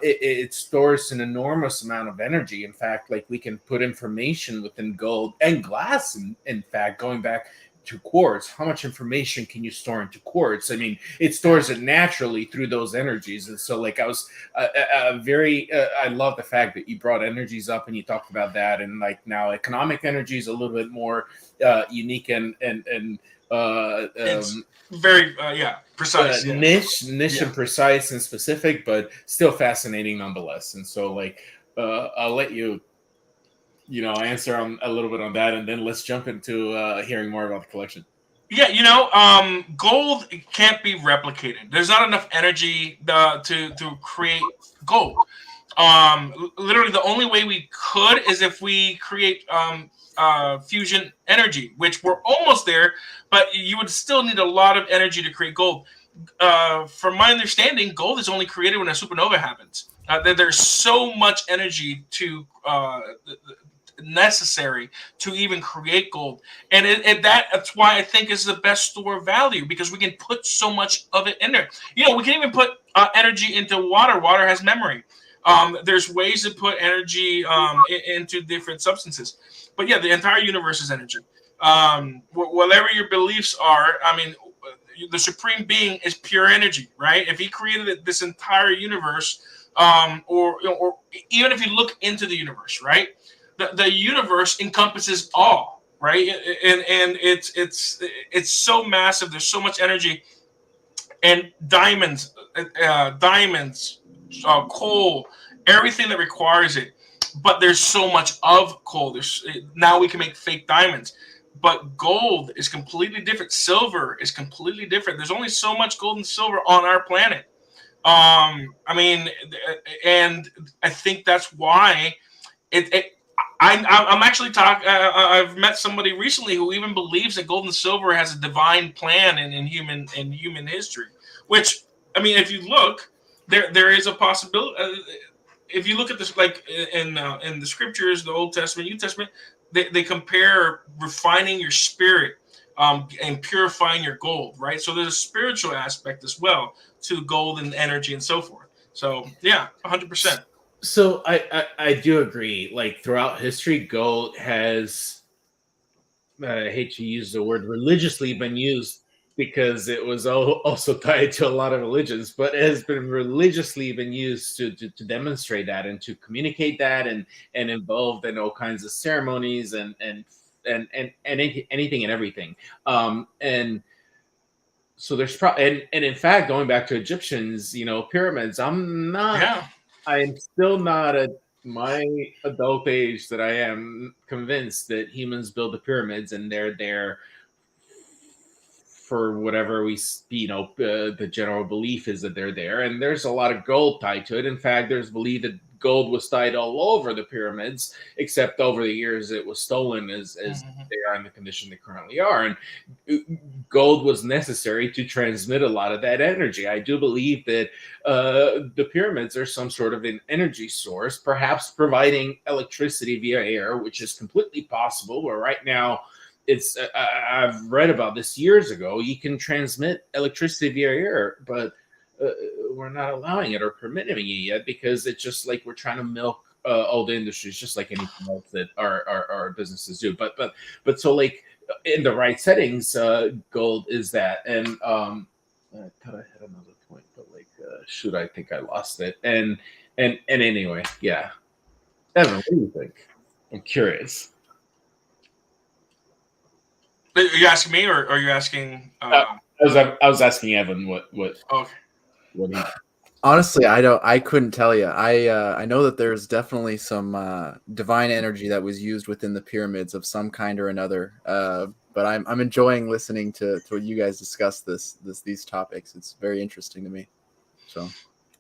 It stores an enormous amount of energy. In fact, we can put information within gold and glass. In fact, going back to quartz, how much information can you store into quartz? I mean, it stores it naturally through those energies. And so I was I love the fact that you brought energies up and you talked about that. And now economic energy is a little bit more unique and it's very precise, niche and precise and specific, but still fascinating nonetheless. And so I'll let you answer on a little bit on that, and then let's jump into hearing more about the collection. Yeah, gold can't be replicated. There's not enough energy to create gold. Literally, the only way we could is if we create fusion energy, which we're almost there, but you would still need a lot of energy to create gold. From my understanding, gold is only created when a supernova happens. There's so much energy necessary to even create gold, and that's why I think is the best store of value, because we can put so much of it in there. We can even put energy into water. Water has memory. There's ways to put energy into different substances, but the entire universe is energy. Whatever your beliefs are, I mean, the supreme being is pure energy, right? If he created this entire universe, or even if you look into the universe, right? The universe encompasses all, right? And it's so massive. There's so much energy, and diamonds, coal, everything that requires it. But there's so much of coal. Now we can make fake diamonds, but gold is completely different. Silver is completely different. There's only so much gold and silver on our planet. I mean, and I think that's why I'm actually talking. I've met somebody recently who even believes that gold and silver has a divine plan in human history. Which, I mean, if you look, there is a possibility. If you look at this, like in the scriptures, the Old Testament, New Testament, they compare refining your spirit and purifying your gold, right? So there's a spiritual aspect as well to gold and energy and so forth. So yeah, 100%. So I do agree. Like throughout history, gold has I hate to use the word religiously been used because it was also tied to a lot of religions, but it has been religiously been used to demonstrate that and to communicate that and involved in all kinds of ceremonies and anything and everything. And so there's and in fact, going back to Egyptians, pyramids, Yeah. I'm still not at my adult age that I am convinced that humans build the pyramids and they're there for whatever the general belief is that they're there. And there's a lot of gold tied to it. In fact, there's belief that gold was tied all over the pyramids, except over the years it was stolen as they are in the condition they currently are. And gold was necessary to transmit a lot of that energy. I do believe that the pyramids are some sort of an energy source, perhaps providing electricity via air, which is completely possible. Where right now, I've read about this years ago. You can transmit electricity via air, but we're not allowing it or permitting it yet because it's just like we're trying to milk all the industries, just like anything else that our businesses do. But so like in the right settings, gold is that. And I thought I had another point, but like shoot, I think I lost it. And anyway, yeah. Evan, what do you think? I'm curious. Are you asking me, or are you asking? I was asking Evan what Okay. what he. Honestly, I couldn't tell you. I know that there's definitely some divine energy that was used within the pyramids of some kind or another. But I'm enjoying listening to what you guys discuss these topics. It's very interesting to me. So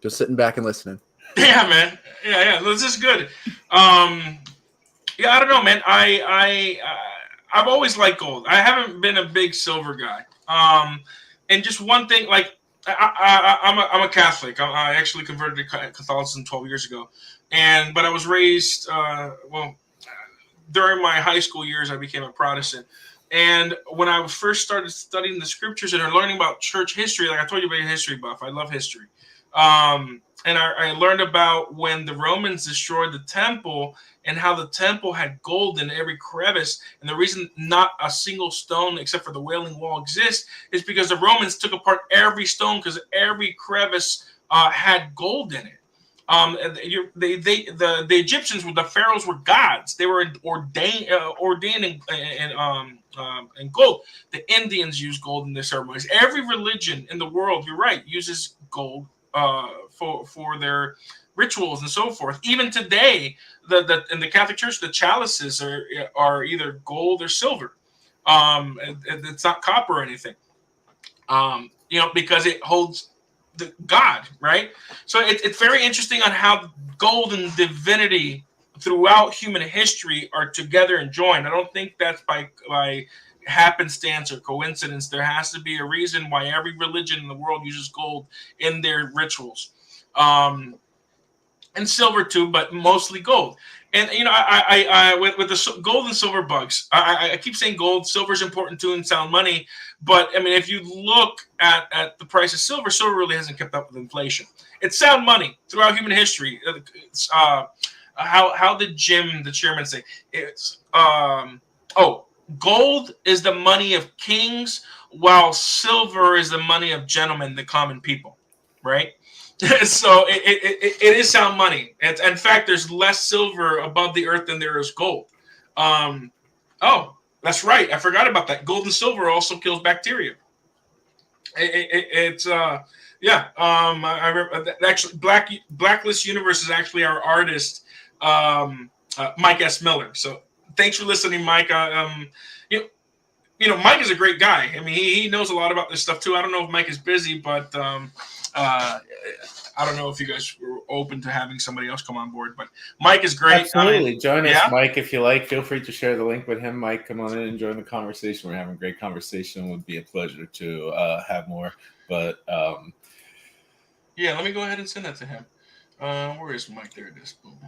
just sitting back and listening. Yeah, man. Yeah. This is good. Yeah, I don't know, man. I've always liked gold. I haven't been a big silver guy. And just one thing, like I'm a Catholic. I actually converted to Catholicism 12 years ago, but I was raised during my high school years. I became a Protestant. And when I first started studying the scriptures and learning about church history, like I told you about history buff, I love history. And I learned about when the Romans destroyed the temple and how the temple had gold in every crevice. And the reason not a single stone except for the Wailing Wall exists is because the Romans took apart every stone because every crevice had gold in it. The Egyptians, the pharaohs, were gods. They were ordained in gold. The Indians use gold in their ceremonies. Every religion in the world, you're right, uses gold for their rituals and so forth. Even today, in the Catholic Church, the chalices are either gold or silver. It's not copper or anything. Because it holds the God, right? So it's very interesting on how gold and divinity throughout human history are together and joined. I don't think that's by happenstance or coincidence. There has to be a reason why every religion in the world uses gold in their rituals, and silver too, but mostly gold. And I with the gold and silver bugs, I keep saying gold, silver is important too, and sound money. But I mean, if you look at the price of silver, silver really hasn't kept up with inflation. It's sound money throughout human history. It's, how did Jim, the chairman, say? It's gold is the money of kings, while silver is the money of gentlemen, the common people, right? So it is sound money. And in fact, there's less silver above the earth than there is gold. That's right. I forgot about that. Gold and silver also kills bacteria. It's yeah. I remember actually Blacklist Universe is actually our artist, Mike S. Miller. So thanks for listening, Mike. Mike is a great guy. I mean, he knows a lot about this stuff too. I don't know if Mike is busy, but I don't know if you guys were open to having somebody else come on board, but Mike is great. Absolutely. Join us, yeah? Mike, if you like. Feel free to share the link with him. Mike, come on in and join the conversation. We're having a great conversation. It would be a pleasure to have more. But yeah, let me go ahead and send that to him. Where is Mike? There it is. Boom.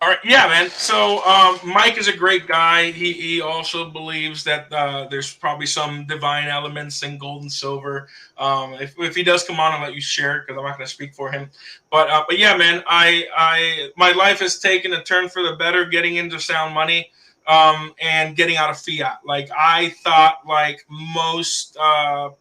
All right, yeah, man. So Mike is a great guy. He also believes that there's probably some divine elements in gold and silver. If he does come on, I'll let you share it because I'm not going to speak for him. But yeah, man, my life has taken a turn for the better, getting into sound money and getting out of fiat. Like I thought, like most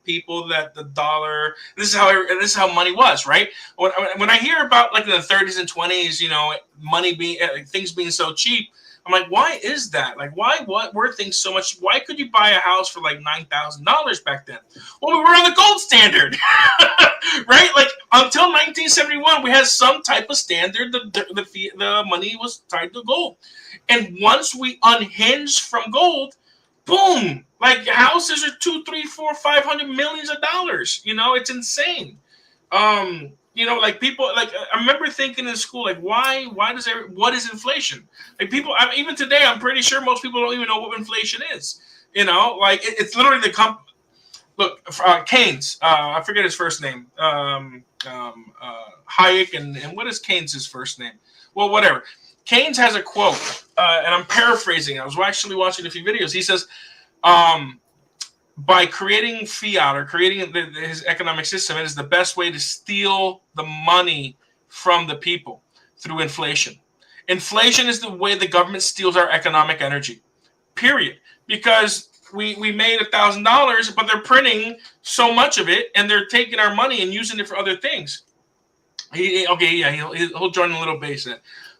people, that the dollar. This is how money was, right? When I hear about like in the 30s and 20s, you know, money being things being so cheap, I'm like, why is that? Like, what were things so much? Why could you buy a house for like $9,000 back then? Well, we were on the gold standard, right? Like until 1971, we had some type of standard. The money was tied to gold, and once we unhinged from gold, boom! Like houses are $200, $300, $400, $500 millions of dollars. You know, it's insane. You know, like people, like I remember thinking in school, like why does what is inflation? Like people, even today, I'm pretty sure most people don't even know what inflation is. You know, like it's literally look, Keynes, I forget his first name, Hayek, and what is Keynes' first name? Well, whatever. Keynes has a quote, and I'm paraphrasing. I was actually watching a few videos. He says, by creating fiat or creating his economic system, it is the best way to steal the money from the people through inflation. Inflation is the way the government steals our economic energy, period. Because we made $1,000, but they're printing so much of it, and they're taking our money and using it for other things. He'll join a little base in.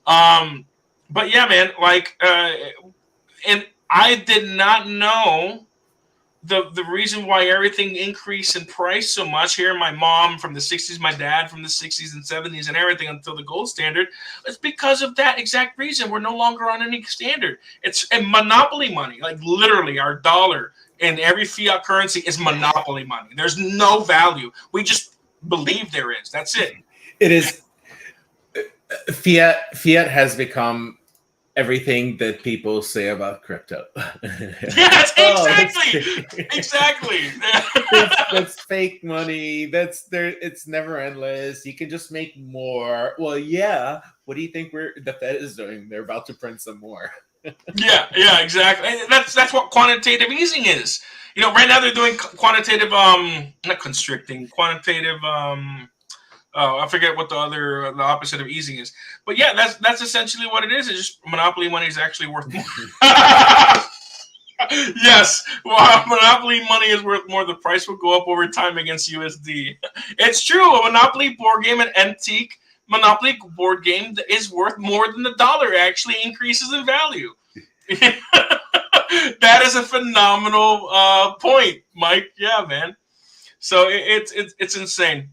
But yeah, man, like, and I did not know the reason why everything increased in price so much. Here, my mom from the 60s, my dad from the 60s and 70s and everything until the gold standard. It's because of that exact reason. We're no longer on any standard. It's a monopoly money. Like literally our dollar and every fiat currency is monopoly money. There's no value. We just believe there is. That's it. It is. Fiat has become everything that people say about crypto. Yes, exactly. Exactly. That's fake money. That's there. It's never endless. You can just make more. Well, yeah. What do you think the Fed is doing? They're about to print some more. Yeah, exactly. That's what quantitative easing is. You know, right now they're doing quantitative, not constricting, quantitative. I forget what the opposite of easing is, but yeah, that's essentially what it is. It's just monopoly money is actually worth more. Yes, well, monopoly money is worth more. The price will go up over time against USD. It's true. A monopoly board game, an antique monopoly board game, that is worth more than the dollar. It actually increases in value. That is a phenomenal point, Mike. Yeah, man. So it's insane.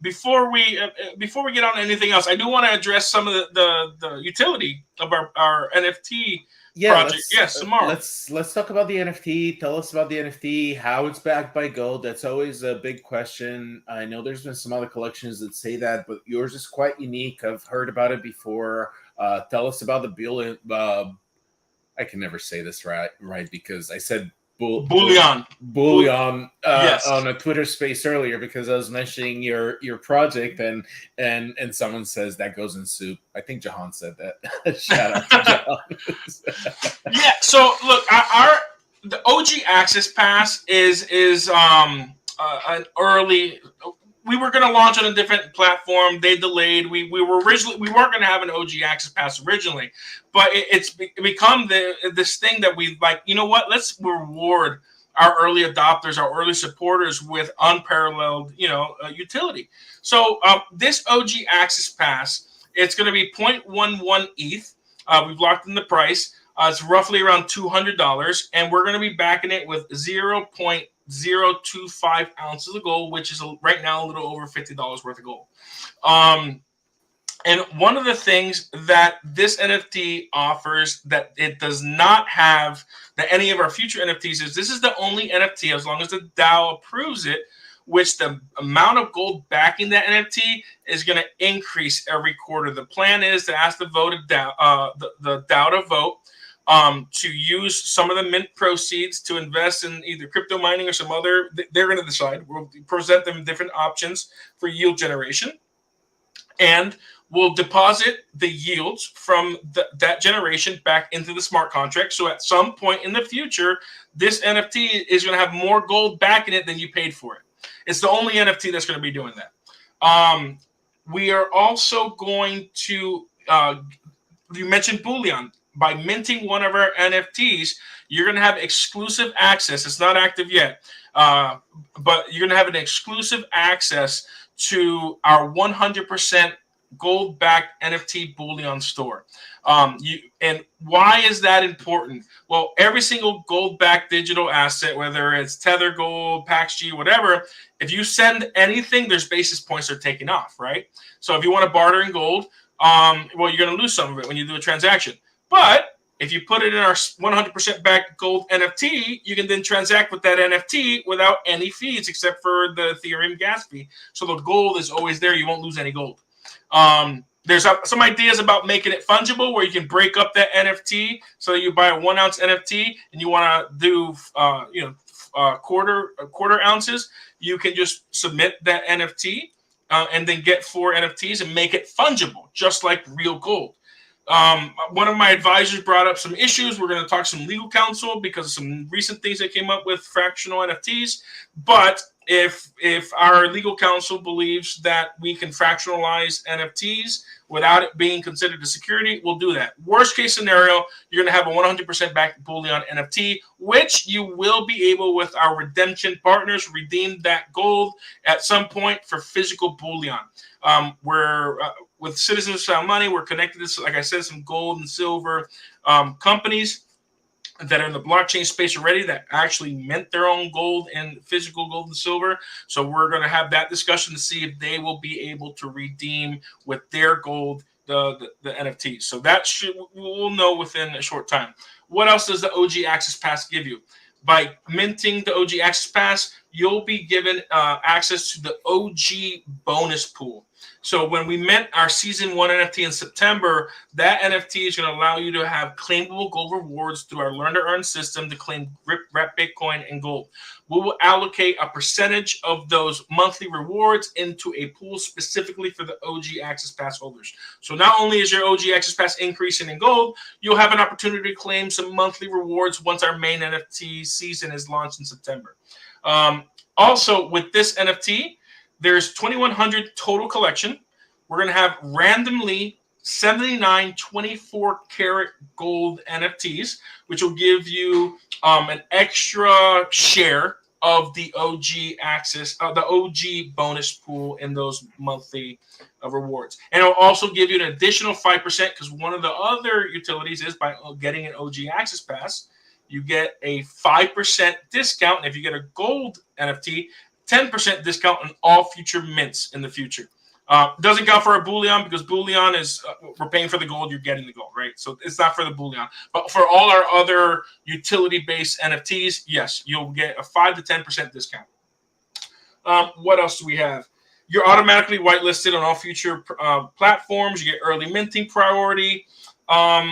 Before we get on to anything else, I do want to address some of the utility of our NFT project. Yes, tomorrow. Let's talk about the NFT. Tell us about the NFT, how it's backed by gold. That's always a big question. I know there's been some other collections that say that, but yours is quite unique. I've heard about it before. Tell us about the I can never say this right because I said bullion yes. on a Twitter space earlier because I was mentioning your project and someone says that goes in soup. I think Jahan said that. Shout out to Jahan. Yeah. So look, the OG Access Pass is an early. We were going to launch on a different platform. They delayed. We weren't going to have an OG Access Pass originally, but it's become this thing that we like. You know what? Let's reward our early adopters, our early supporters with unparalleled, utility. So this OG Access Pass, it's going to be 0.11 ETH. We've locked in the price. It's roughly around $200, and we're going to be backing it with 0.025 ounces of gold, which is right now a little over $50 worth of gold. And one of the things that this NFT offers that it does not have that any of our future NFTs is, this is the only NFT, as long as the DAO approves it, which the amount of gold backing that NFT is going to increase every quarter. The plan is to ask the DAO to vote to use some of the mint proceeds to invest in either crypto mining or some other. They're going to decide. We'll present them different options for yield generation, and we'll deposit the yields from that generation back into the smart contract. So at some point in the future, this NFT is going to have more gold back in it than you paid for it. It's the only NFT that's going to be doing that. We are also going to, you mentioned Bullion. By minting one of our NFTs, you're going to have exclusive access. It's not active yet, but you're going to have an exclusive access to our 100% gold-backed NFT Bullion store. And why is that important? Well, every single gold-backed digital asset, whether it's Tether Gold, PaxG, whatever, if you send anything, there's basis points that are taken off, right? So if you want to barter in gold, well, you're going to lose some of it when you do a transaction. But if you put it in our 100% backed gold NFT, you can then transact with that NFT without any fees except for the Ethereum gas fee. So the gold is always there. You won't lose any gold. There's some ideas about making it fungible where you can break up that NFT. So you buy a 1 ounce NFT and you want to do, quarter ounces. You can just submit that NFT and then get 4 NFTs and make it fungible, just like real gold. One of my advisors brought up some issues. We're going to talk to some legal counsel because of some recent things that came up with fractional NFTs. But if our legal counsel believes that we can fractionalize NFTs without it being considered a security, we'll do that. Worst case scenario, you're going to have a 100% backed Bullion NFT, which you will be able, with our redemption partners, redeem that gold at some point for physical bullion. With Citizens of Sound Money, we're connected to, like I said, some gold and silver companies that are in the blockchain space already that actually mint their own gold and physical gold and silver. So we're going to have that discussion to see if they will be able to redeem with their gold the NFTs. So that we'll know within a short time. What else does the OG Access Pass give you? By minting the OG Access Pass, you'll be given access to the OG bonus pool. So when we mint our Season 1 NFT in September, that NFT is going to allow you to have claimable gold rewards through our Learn to Earn system to claim rep Bitcoin and gold. We will allocate a percentage of those monthly rewards into a pool specifically for the OG Access Pass holders. So not only is your OG Access Pass increasing in gold, you'll have an opportunity to claim some monthly rewards once our main NFT season is launched in September. Also, with this NFT, there's 2,100 total collection. We're going to have randomly 79 24-karat gold NFTs, which will give you an extra share of the OG access, the OG bonus pool in those monthly rewards. And it'll also give you an additional 5% because one of the other utilities is by getting an OG Access Pass, you get a 5% discount. And if you get a gold NFT, 10% discount on all future mints in the future. Doesn't count for a Bullion because Bullion is we're paying for the gold, you're getting the gold, right? So it's not for the Bullion. But for all our other utility-based NFTs, yes, you'll get a 5 to 10% discount. What else do we have? You're automatically whitelisted on all future platforms. You get early minting priority. Let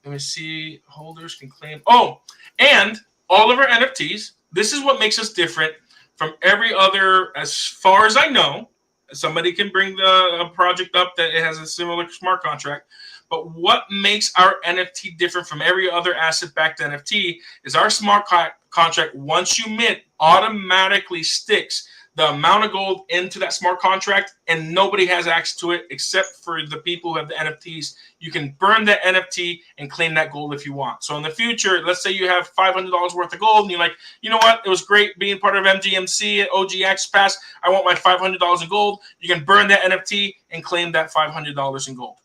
me see. Holders can claim. Oh, and all of our NFTs. This is what makes us different from every other, as far as I know. Somebody can bring a project up that it has a similar smart contract. But what makes our NFT different from every other asset-backed NFT is our smart contract, once you mint, automatically sticks the amount of gold into that smart contract, and nobody has access to it except for the people who have the NFTs. You can burn that NFT and claim that gold if you want. So in the future, let's say you have $500 worth of gold, and you're like, you know what? It was great being part of MGMC and OG Access Pass. I want my $500 in gold. You can burn that NFT and claim that $500 in gold.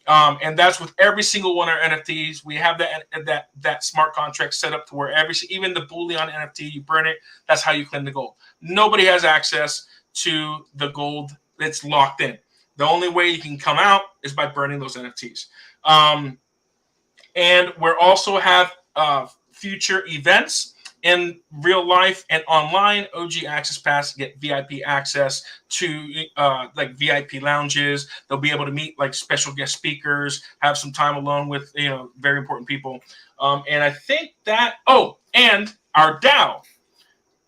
And that's with every single one of our NFTs. We have that smart contract set up to where even the Bullion NFT, you burn it. That's how you claim the gold. Nobody has access to the gold that's locked in. The only way you can come out is by burning those NFTs. And we also have future events in real life and online. OG Access Pass get VIP access to like VIP lounges. They'll be able to meet like special guest speakers, have some time alone with very important people. And I think that and our DAO.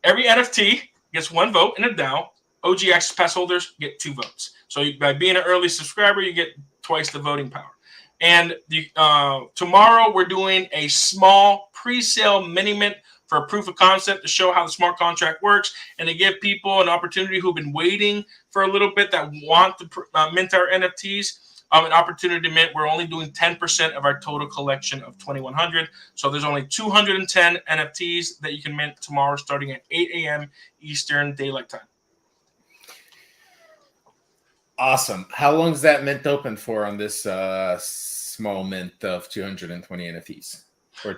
Every NFT gets 1 vote in a DAO. OG Access Pass holders get 2 votes. So by being an early subscriber, you get twice the voting power. And tomorrow we're doing a small pre-sale mini mint for a proof of concept to show how the smart contract works and to give people an opportunity who've been waiting for a little bit that want to mint our NFTs. An opportunity to mint. We're only doing 10% of our total collection of 2,100. So there's only 210 NFTs that you can mint tomorrow starting at 8 a.m. Eastern Daylight Time. Awesome. How long is that mint open for on this small mint of 220 NFTs?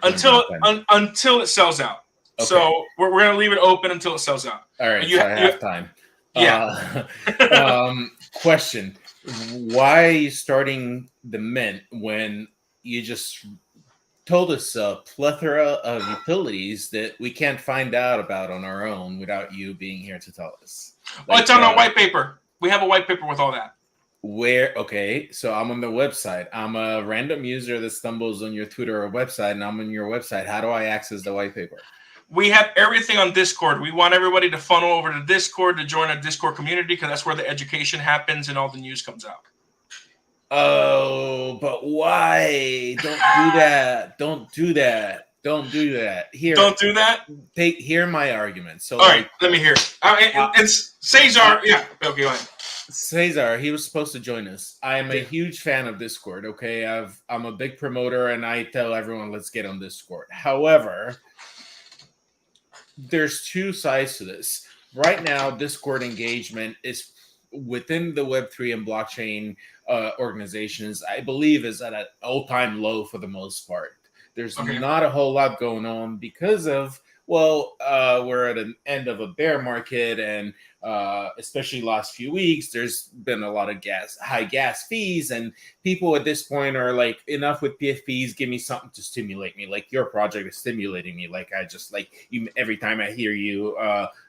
Until it sells out. Okay. So we're going to leave it open until it sells out. All right. So I have time. Yeah. Question. Why are you starting the mint when you just told us a plethora of utilities that we can't find out about on our own without you being here to tell us? Like, it's on our white paper. We have a white paper with all that. Where? Okay, so I'm on the website. I'm a random user that stumbles on your Twitter or website, and I'm on your website. How do I access the white paper? We have everything on Discord. We want everybody to funnel over to Discord to join our Discord community because that's where the education happens and all the news comes out. Oh, but why? Don't do that. Don't do that. Don't do that. Here. Don't do that? Hear my argument. So, all right, let me hear it. And Cesar, yeah. Okay, go ahead. Cesar, he was supposed to join us. I am a huge fan of Discord, okay? I'm a big promoter, and I tell everyone, let's get on Discord. However, there's 2 sides to this. Right now, Discord engagement is within the Web3 and blockchain organizations, I believe, is at an all-time low for the most part. There's not a whole lot going on because of, we're at an end of a bear market, and especially last few weeks, there's been a lot of high gas fees, and people at this point are like, enough with PFPs, give me something to stimulate me. Like, your project is stimulating me. Like, I just, like, you, every time I hear you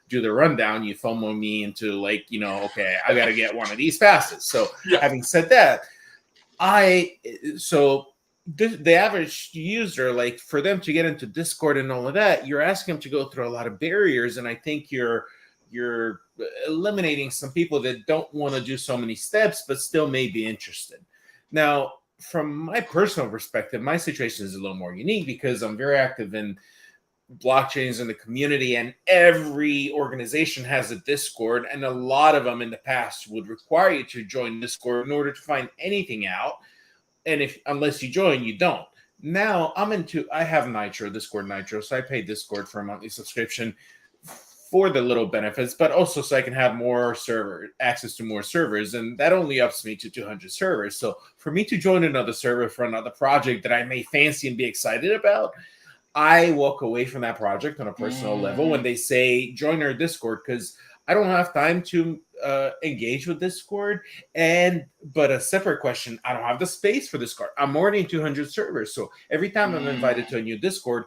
do the rundown, you FOMO me into, like, okay, I got to get one of these passes. So having said that, the average user, like, for them to get into Discord and all of that, you're asking them to go through a lot of barriers, and I think you're eliminating some people that don't want to do so many steps but still may be interested. Now, from my personal perspective, my situation is a little more unique because I'm very active in blockchains in the community, and every organization has a Discord, and a lot of them in the past would require you to join Discord in order to find anything out. And unless you join, you don't. Now I have Nitro, Discord Nitro, so I pay Discord for a monthly subscription for the little benefits, but also so I can have more access to more servers, and that only ups me to 200 servers. So for me to join another server for another project that I may fancy and be excited about, I walk away from that project on a personal level when they say join our Discord, because I don't have time to engage with Discord. But a separate question, I don't have the space for Discord. I'm already in 200 servers, so every time I'm invited to a new Discord,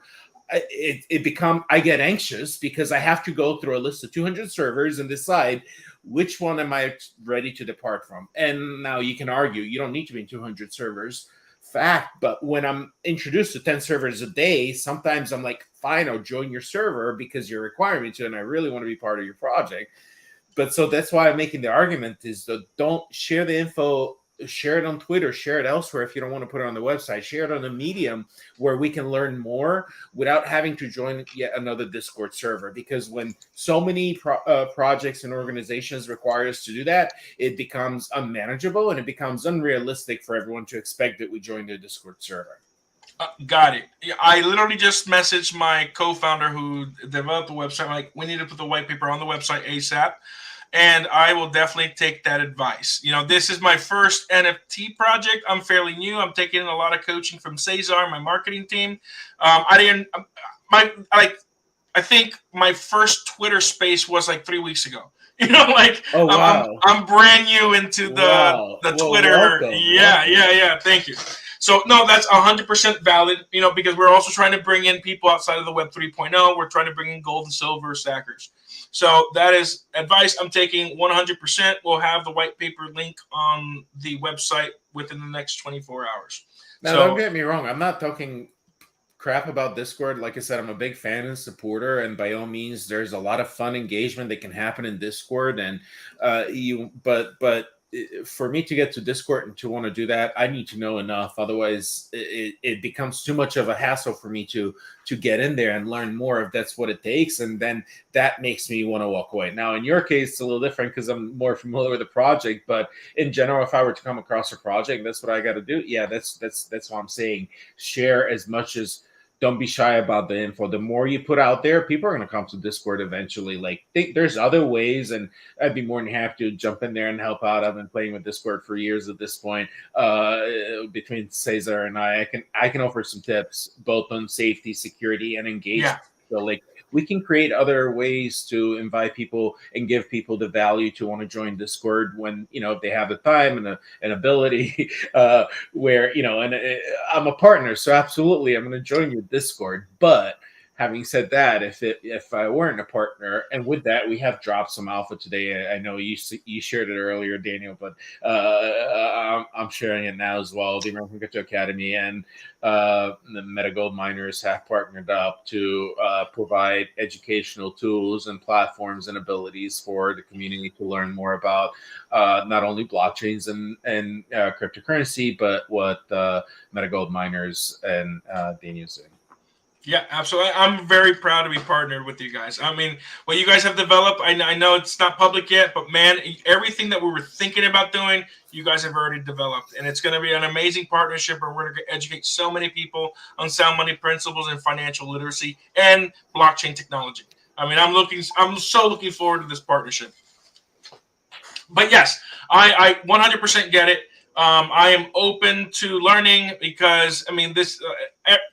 I get anxious because I have to go through a list of 200 servers and decide which one am I ready to depart from. And now you can argue you don't need to be in 200 servers, fact, but when I'm introduced to 10 servers a day, sometimes I'm like, fine, I'll join your server because you're requiring me to, and I really want to be part of your project. But so that's why I'm making the argument is that don't share the info, share it on Twitter, share it elsewhere. If you don't want to put it on the website, share it on a medium where we can learn more without having to join yet another Discord server. Because when so many projects and organizations require us to do that, it becomes unmanageable and it becomes unrealistic for everyone to expect that we join the Discord server. Got it. I literally just messaged my co-founder who developed the website. I'm like, we need to put the white paper on the website ASAP. And I will definitely take that advice. This is my first NFT project. I'm fairly new. I'm taking in a lot of coaching from Cesar, my marketing team. I think my first Twitter space was like 3 weeks ago. Oh, wow. I'm brand new into the Twitter. Welcome. Yeah. Thank you. So no, that's 100% valid. Because we're also trying to bring in people outside of the Web 3.0. We're trying to bring in gold and silver stackers. So that is advice I'm taking 100%. We'll have the white paper link on the website within the next 24 hours. Now, don't get me wrong. I'm not talking crap about Discord. Like I said, I'm a big fan and supporter, and by all means, there's a lot of fun engagement that can happen in Discord. And but for me to get to Discord and to want to do that, I need to know enough. Otherwise, it becomes too much of a hassle for me to get in there and learn more if that's what it takes. And then that makes me want to walk away. Now, in your case, it's a little different because I'm more familiar with the project. But in general, if I were to come across a project, that's what I got to do. Yeah, that's what I'm saying. Share as much as. Don't be shy about the info. The more you put out there, people are going to come to Discord eventually. Like, there's other ways, and I'd be more than happy to jump in there and help out. I've been playing with Discord for years at this point. Between Cesar and I can offer some tips both on safety, security, and engagement. Yeah. So, like, we can create other ways to invite people and give people the value to want to join Discord when, if they have the time and an ability where, and I'm a partner. So absolutely, I'm going to join your Discord. But having said that, if I weren't a partner, and with that, we have dropped some alpha today. I know you shared it earlier, Daniel, but I'm sharing it now as well. The American Crypto Academy and the MetaGold miners have partnered up to provide educational tools and platforms and abilities for the community to learn more about not only blockchains and cryptocurrency, but what MetaGold miners and Daniel's doing. Yeah, absolutely. I'm very proud to be partnered with you guys. I mean, what you guys have developed, I know it's not public yet, but man, everything that we were thinking about doing, you guys have already developed. And it's going to be an amazing partnership where we're going to educate so many people on sound money principles and financial literacy and blockchain technology. I mean, I'm so looking forward to this partnership. But yes, I 100% get it. I am open to learning because, I mean, this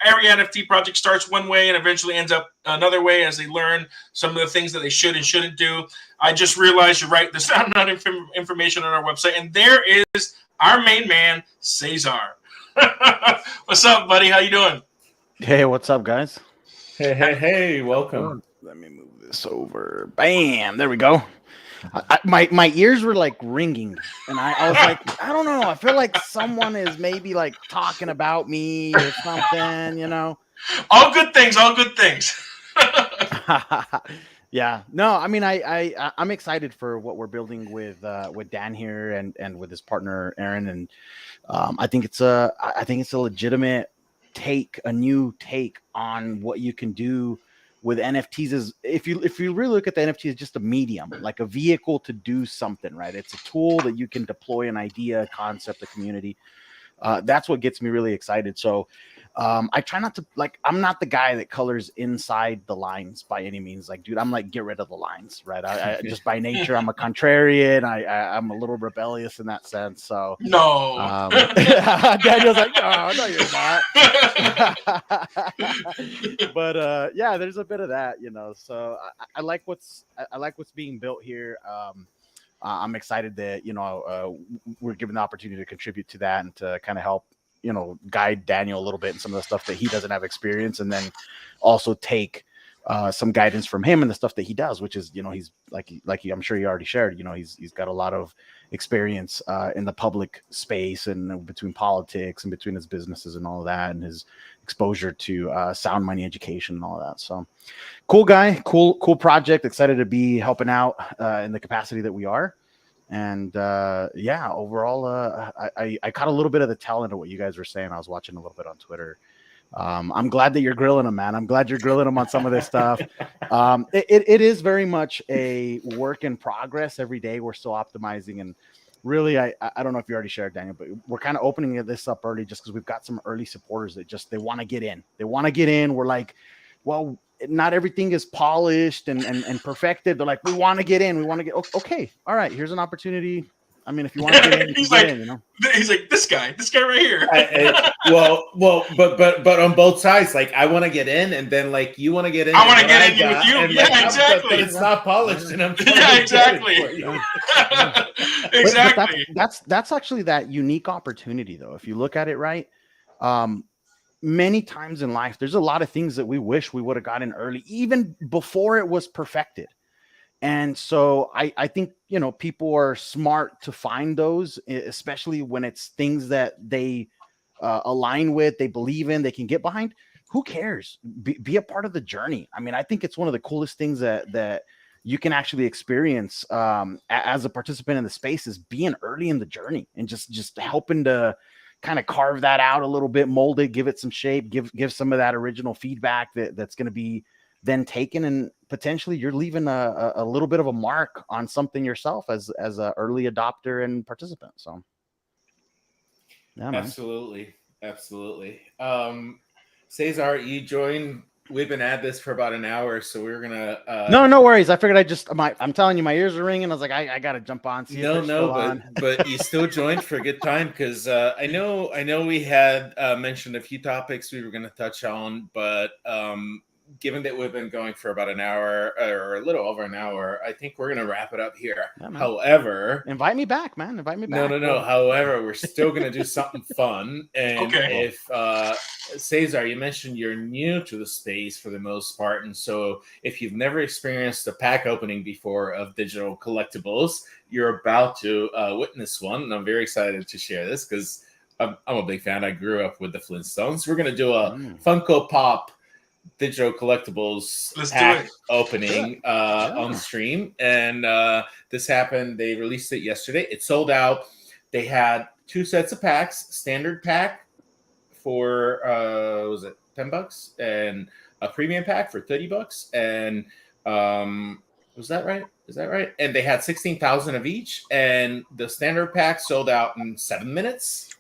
every NFT project starts one way and eventually ends up another way as they learn some of the things that they should and shouldn't do. I just realized you're right. There's not enough information on our website. And there is our main man, Cesar. What's up, buddy? How you doing? Hey, what's up, guys? Hey, welcome. Let me move this over. Bam, there we go. My ears were like ringing, and I was like, I don't know. I feel like someone is maybe like talking about me or something, All good things. All good things. Yeah. No, I mean, I'm excited for what we're building with Dan here and with his partner Aaron, and I think it's a legitimate take, a new take on what you can do with NFTs. Is if you really look at the NFT as just a medium, like a vehicle to do something, right? It's a tool that you can deploy an idea, a concept, a community. That's what gets me really excited. So I try not to, like, I'm not the guy that colors inside the lines by any means. Like, dude, I'm like, get rid of the lines, right? I just by nature, I'm a contrarian. I'm a little rebellious in that sense. So no, Daniel's like, no, you're not. But yeah, there's a bit of that, So I like what's being built here. I'm excited that we're given the opportunity to contribute to that and to kind of help guide Daniel a little bit in some of the stuff that he doesn't have experience, and then also take some guidance from him and the stuff that he does, which is he's like I'm sure you already shared. He's got a lot of experience in the public space and between politics and between his businesses and all of that, and his exposure to sound money education and all of that. So cool guy, cool project. Excited to be helping out in the capacity that we are. And yeah, overall, I caught a little bit of the tail end of what you guys were saying. I was watching a little bit on Twitter. I'm glad that you're grilling him, man. I'm glad you're grilling him on some of this stuff. It is very much a work in progress. Every day we're still optimizing, and really, I don't know if you already shared, Daniel, but we're kind of opening this up early just because we've got some early supporters that they want to get in. We're like, well, not everything is polished and perfected. They're like, we want to get in. We want to get okay. All right, here's an opportunity. I mean, if you want to get in, he's like, he's like this guy right here. But on both sides, like, I want to get in, and then like you want to get in. I want to get in with you. And, yeah, exactly. But it's not polished, and I'm exactly. Exactly. But that's actually that unique opportunity, though. If you look at it right, Many times in life, there's a lot of things that we wish we would have gotten early, even before it was perfected. And so I think, people are smart to find those, especially when it's things that they align with, they believe in, they can get behind. Who cares? Be a part of the journey. I mean, I think it's one of the coolest things that you can actually experience as a participant in the space, is being early in the journey and just helping to kind of carve that out a little bit, mold it, give it some shape, give some of that original feedback that's going to be then taken, and potentially you're leaving a little bit of a mark on something yourself as an early adopter and participant. So yeah, man. Absolutely. Cesar, you joined. We've been at this for about an hour, so we're gonna no worries. I figured I'm telling you, my ears are ringing. I was like, I gotta jump on. See if it's still on. But you still joined for a good time, because I know we had mentioned a few topics we were gonna touch on, but given that we've been going for about an hour or a little over an hour, I think we're going to wrap it up here. Yeah, however, invite me back, man. Invite me back. No. However, we're still going to do something fun. And if Cesar, you mentioned you're new to the space for the most part. And so if you've never experienced a pack opening before of digital collectibles, you're about to witness one. And I'm very excited to share this because I'm a big fan. I grew up with the Flintstones. We're going to do a Funko Pop digital collectibles pack opening on stream, and this happened. They released it yesterday. It sold out. They had 2 sets of packs: standard pack for was it $10, and a premium pack for $30. And was that right? Is that right? And they had 16,000 of each, and the standard pack sold out in 7 minutes.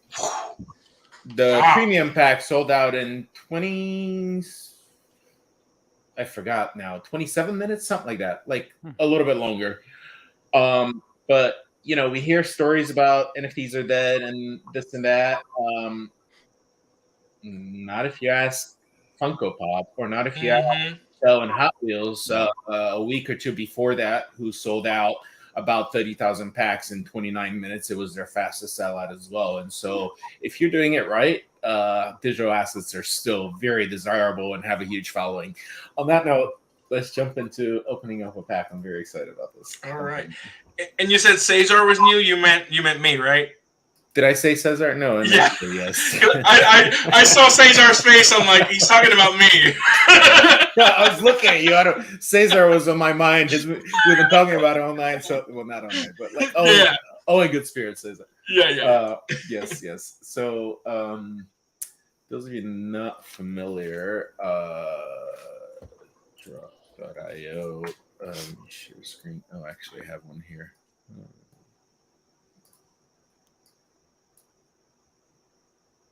The premium pack sold out in 27 minutes, something like that, like a little bit longer. But we hear stories about NFTs are dead and this and that. Not if you ask Funko Pop, or not if you ask Bell and Hot Wheels a week or two before that, who sold out about 30,000 packs in 29 minutes. It was their fastest sellout as well. And so if you're doing it right, digital assets are still very desirable and have a huge following. On that note, let's jump into opening up a pack. I'm very excited about this. All right. And you said Cesar was new. You meant me, right? Did I say Cesar? No. Yeah. Yes. I saw Cesar's face. I'm like, he's talking about me. I was looking at you. Cesar was on my mind. We've been talking about it all night. So, well, not all night, but like, in good spirits, Cesar. Yeah. Yes. So, those of you not familiar, drop.io. Share screen. Oh, actually, I have one here.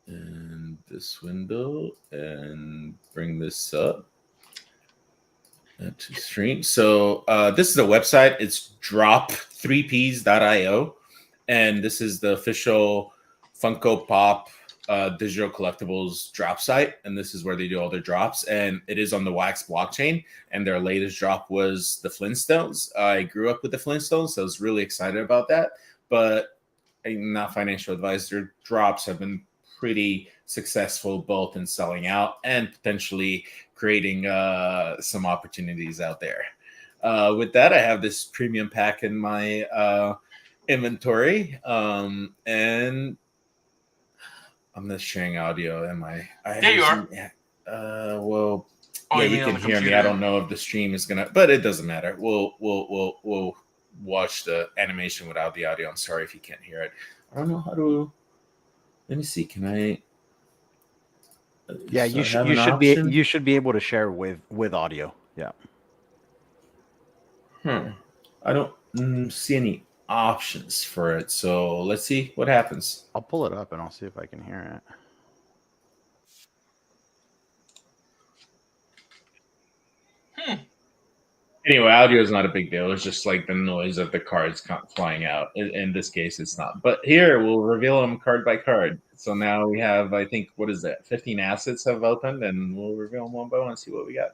And this window, and bring this up to stream. So this is a website. It's drop3ps.io, and this is the official Funko Pop digital collectibles drop site, and this is where they do all their drops, and it is on the Wax blockchain. And their latest drop was the Flintstones. I grew up with the Flintstones, so I was really excited about that, but I'm not financial advice. Their drops have been pretty successful, both in selling out and potentially creating some opportunities out there. With that, I have this premium pack in my inventory, and I'm not sharing audio, am I? Yeah, you are. Well, you can hear me. I don't know if the stream is gonna, but it doesn't matter. We'll watch the animation without the audio. I'm sorry if you can't hear it. I don't know how to. Let me see. Can I? Yeah, you should be able to share with audio. Yeah. I don't see any options for it. So let's see what happens. I'll pull it up and I'll see if I can hear it. Anyway, audio is not a big deal. It's just like the noise of the cards flying out. In this case, it's not. But here, we'll reveal them card by card. So now we have, I think, what is that? 15 assets have opened, and we'll reveal them one by one and see what we got.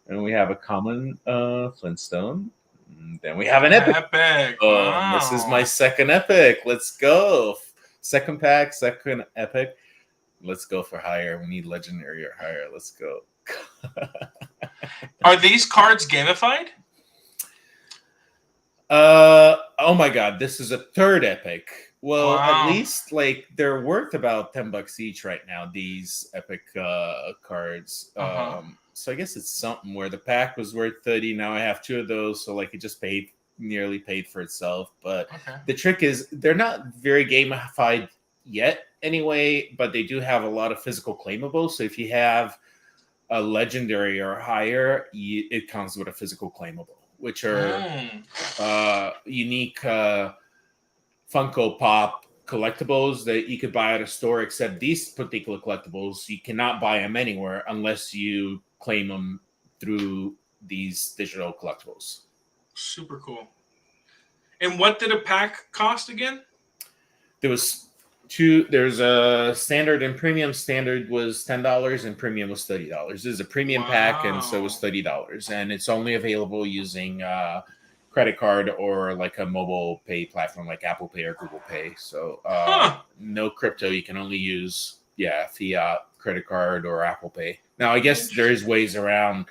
And we have a common Flintstone. And then we have an epic. Wow. This is my second epic. Let's go. Second pack, second epic. Let's go for higher. We need legendary or higher. Let's go. Are these cards gamified? Oh my god, this is a third epic. Well, Wow. at least like they're worth about $10 each right now, these epic cards. Uh-huh. So I guess it's something where the pack was worth 30. Now I have two of those, so like it just nearly paid for itself. But Okay. the trick is they're not very gamified yet anyway, but they do have a lot of physical claimables. So if you have a legendary or higher, it comes with a physical claimable, which are unique Funko Pop collectibles that you could buy at a store, except these particular collectibles, you cannot buy them anywhere unless you claim them through these digital collectibles. Super cool. And what did a pack cost again? There's a standard and premium. Standard was $10 and premium was $30. This is a premium pack, and so it was $30. And it's only available using credit card or like a mobile pay platform like Apple Pay or Google Pay. So no crypto. You can only use fiat, credit card, or Apple Pay. Now I guess there's ways around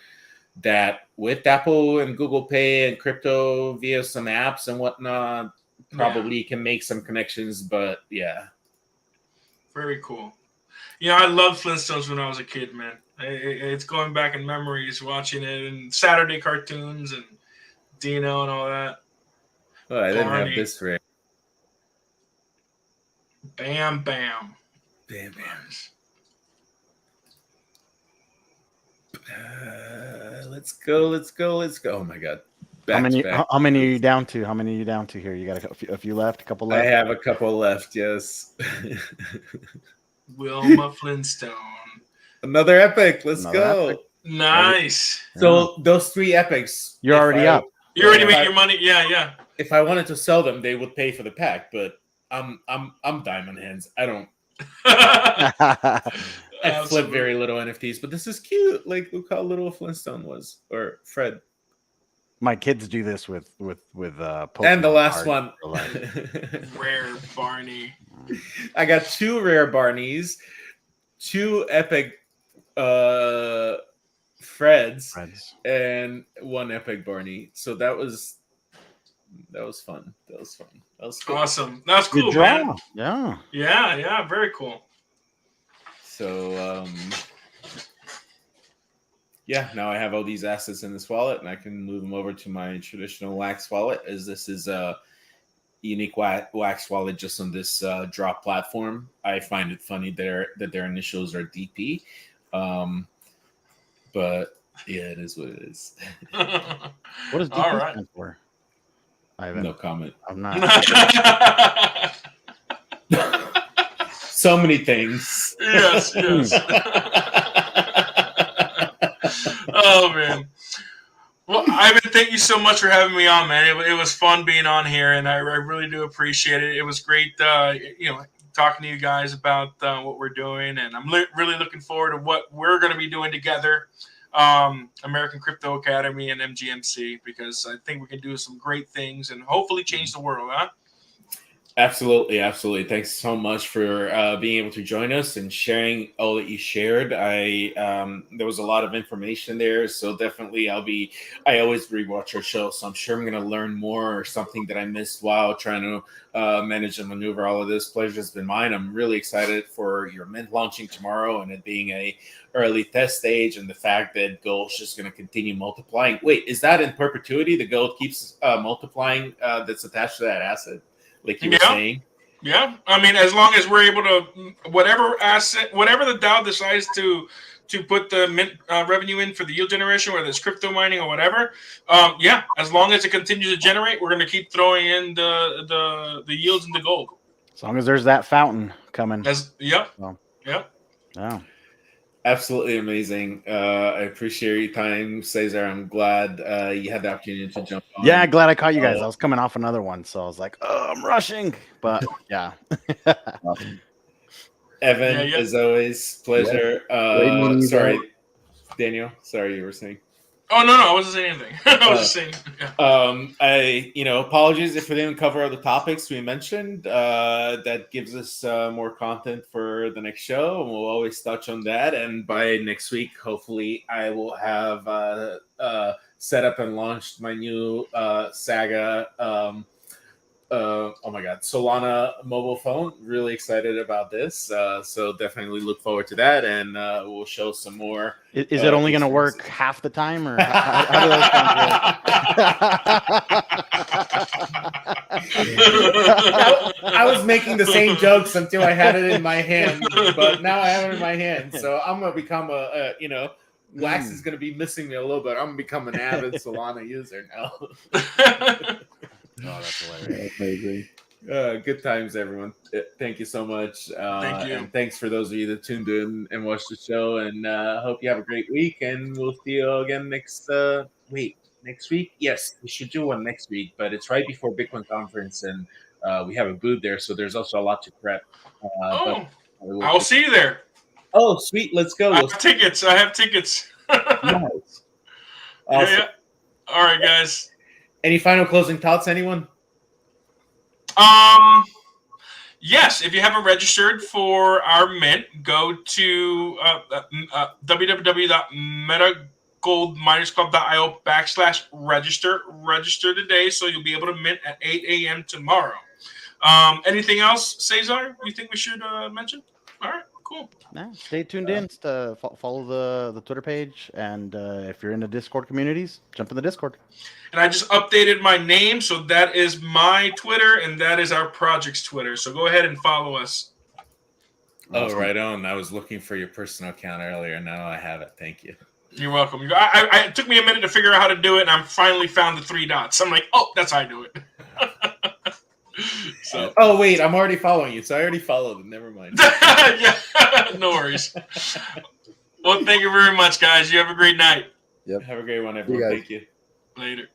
that with Apple and Google Pay and crypto via some apps and whatnot. Probably you can make some connections, but yeah. Very cool. I loved Flintstones when I was a kid, man. It's going back in memories, watching it, and Saturday cartoons and Dino and all that. Oh, I didn't have this rare. Bam, bam. Bam, bam. Let's go. Oh my god. How many are you down to? How many are you down to here? You got a few left, a couple left? I have a couple left, yes. Wilma Flintstone. Another epic. Let's go. Epic. Nice. So those 3 epics. You're already up. You already made your money. Yeah. If I wanted to sell them, they would pay for the pack, but I'm diamond hands. I don't I flip very little NFTs, but this is cute. Like, look how little Flintstone was, or Fred. My kids do this with Pokemon and the last one, rare Barney. I got 2 rare Barneys, 2 epic Freds, and 1 epic Barney. So that was fun. That was cool. Awesome. That's cool, man. Yeah. Very cool. So now I have all these assets in this wallet, and I can move them over to my traditional wax wallet, as this is a unique wax wallet just on this drop platform. I find it funny that their initials are DP, but yeah, it is what it is. What does DP stand for? I have no comment. I'm not. So many things. Yes. Oh man. Well, Ivan, thank you so much for having me on, man. It was fun being on here, and I really do appreciate it. It was great, talking to you guys about what we're doing, and I'm really looking forward to what we're going to be doing together, American Crypto Academy and MGMC, because I think we can do some great things and hopefully change the world, huh? Absolutely. Thanks so much for being able to join us and sharing all that you shared. There was a lot of information there, so definitely I always rewatch your show, so I'm sure I'm going to learn more or something that I missed while trying to manage and maneuver all of this. Pleasure's been mine. I'm really excited for your mint launching tomorrow and it being a early test stage, and the fact that gold's just going to continue multiplying. Wait, is that in perpetuity? The gold keeps multiplying that's attached to that asset? Like you were saying? Yeah. I mean, as long as we're able to, whatever the DAO decides to put the mint revenue in for the yield generation, whether it's crypto mining or whatever, as long as it continues to generate, we're going to keep throwing in the yields into gold. As long as there's that fountain coming. Yep. Yeah. Absolutely amazing. I appreciate your time, Cesar. I'm glad you had the opportunity to jump on. Yeah, glad I caught you guys. I was coming off another one, so I was like, oh, I'm rushing. But yeah. Evan, as always, pleasure. Sorry, Daniel. Sorry, you were saying. Oh no, I wasn't saying anything. I was just saying. Yeah. Apologies if we didn't cover all the topics we mentioned. That gives us more content for the next show, and we'll always touch on that. And by next week, hopefully, I will have set up and launched my new Saga. Oh my God, Solana mobile phone. Really excited about this. So definitely look forward to that, and we'll show some more. Is it only going to work half the time, or how do those I was making the same jokes until I had it in my hand, but now I have it in my hand. So I'm gonna become Wax is gonna be missing me a little bit. I'm gonna become an avid Solana user now. Oh, that's hilarious. Amazing. Good times, everyone. Thank you so much. Thank you. And thanks for those of you that tuned in and watched the show. And hope you have a great week. And we'll see you again next week? Yes, we should do one next week, but it's right before Bitcoin conference, and we have a booth there, so there's also a lot to prep. I'll see you there. Oh, sweet. Let's go. I have tickets. Nice. Awesome. Yeah. All right, guys. Any final closing thoughts, anyone? Yes, if you haven't registered for our mint, go to www.metagoldminersclub.io/register. Register today, so you'll be able to mint at 8 a.m. tomorrow. Anything else, Cesar, you think we should mention? All right, cool. Nah, stay tuned in to follow the Twitter page, and if you're in the Discord communities, jump in the Discord. And I just updated my name, so that is my Twitter, and that is our project's Twitter. So go ahead and follow us. Oh, right on. I was looking for your personal account earlier. Now I have it. Thank you. You're welcome. It took me a minute to figure out how to do it, and I finally found the 3 dots. I'm like, oh, that's how I do it. So. Oh, wait. I'm already following you, so I already followed them. Never mind. Yeah, no worries. Well, thank you very much, guys. You have a great night. Yep. Have a great one, everyone. Thank you. Later.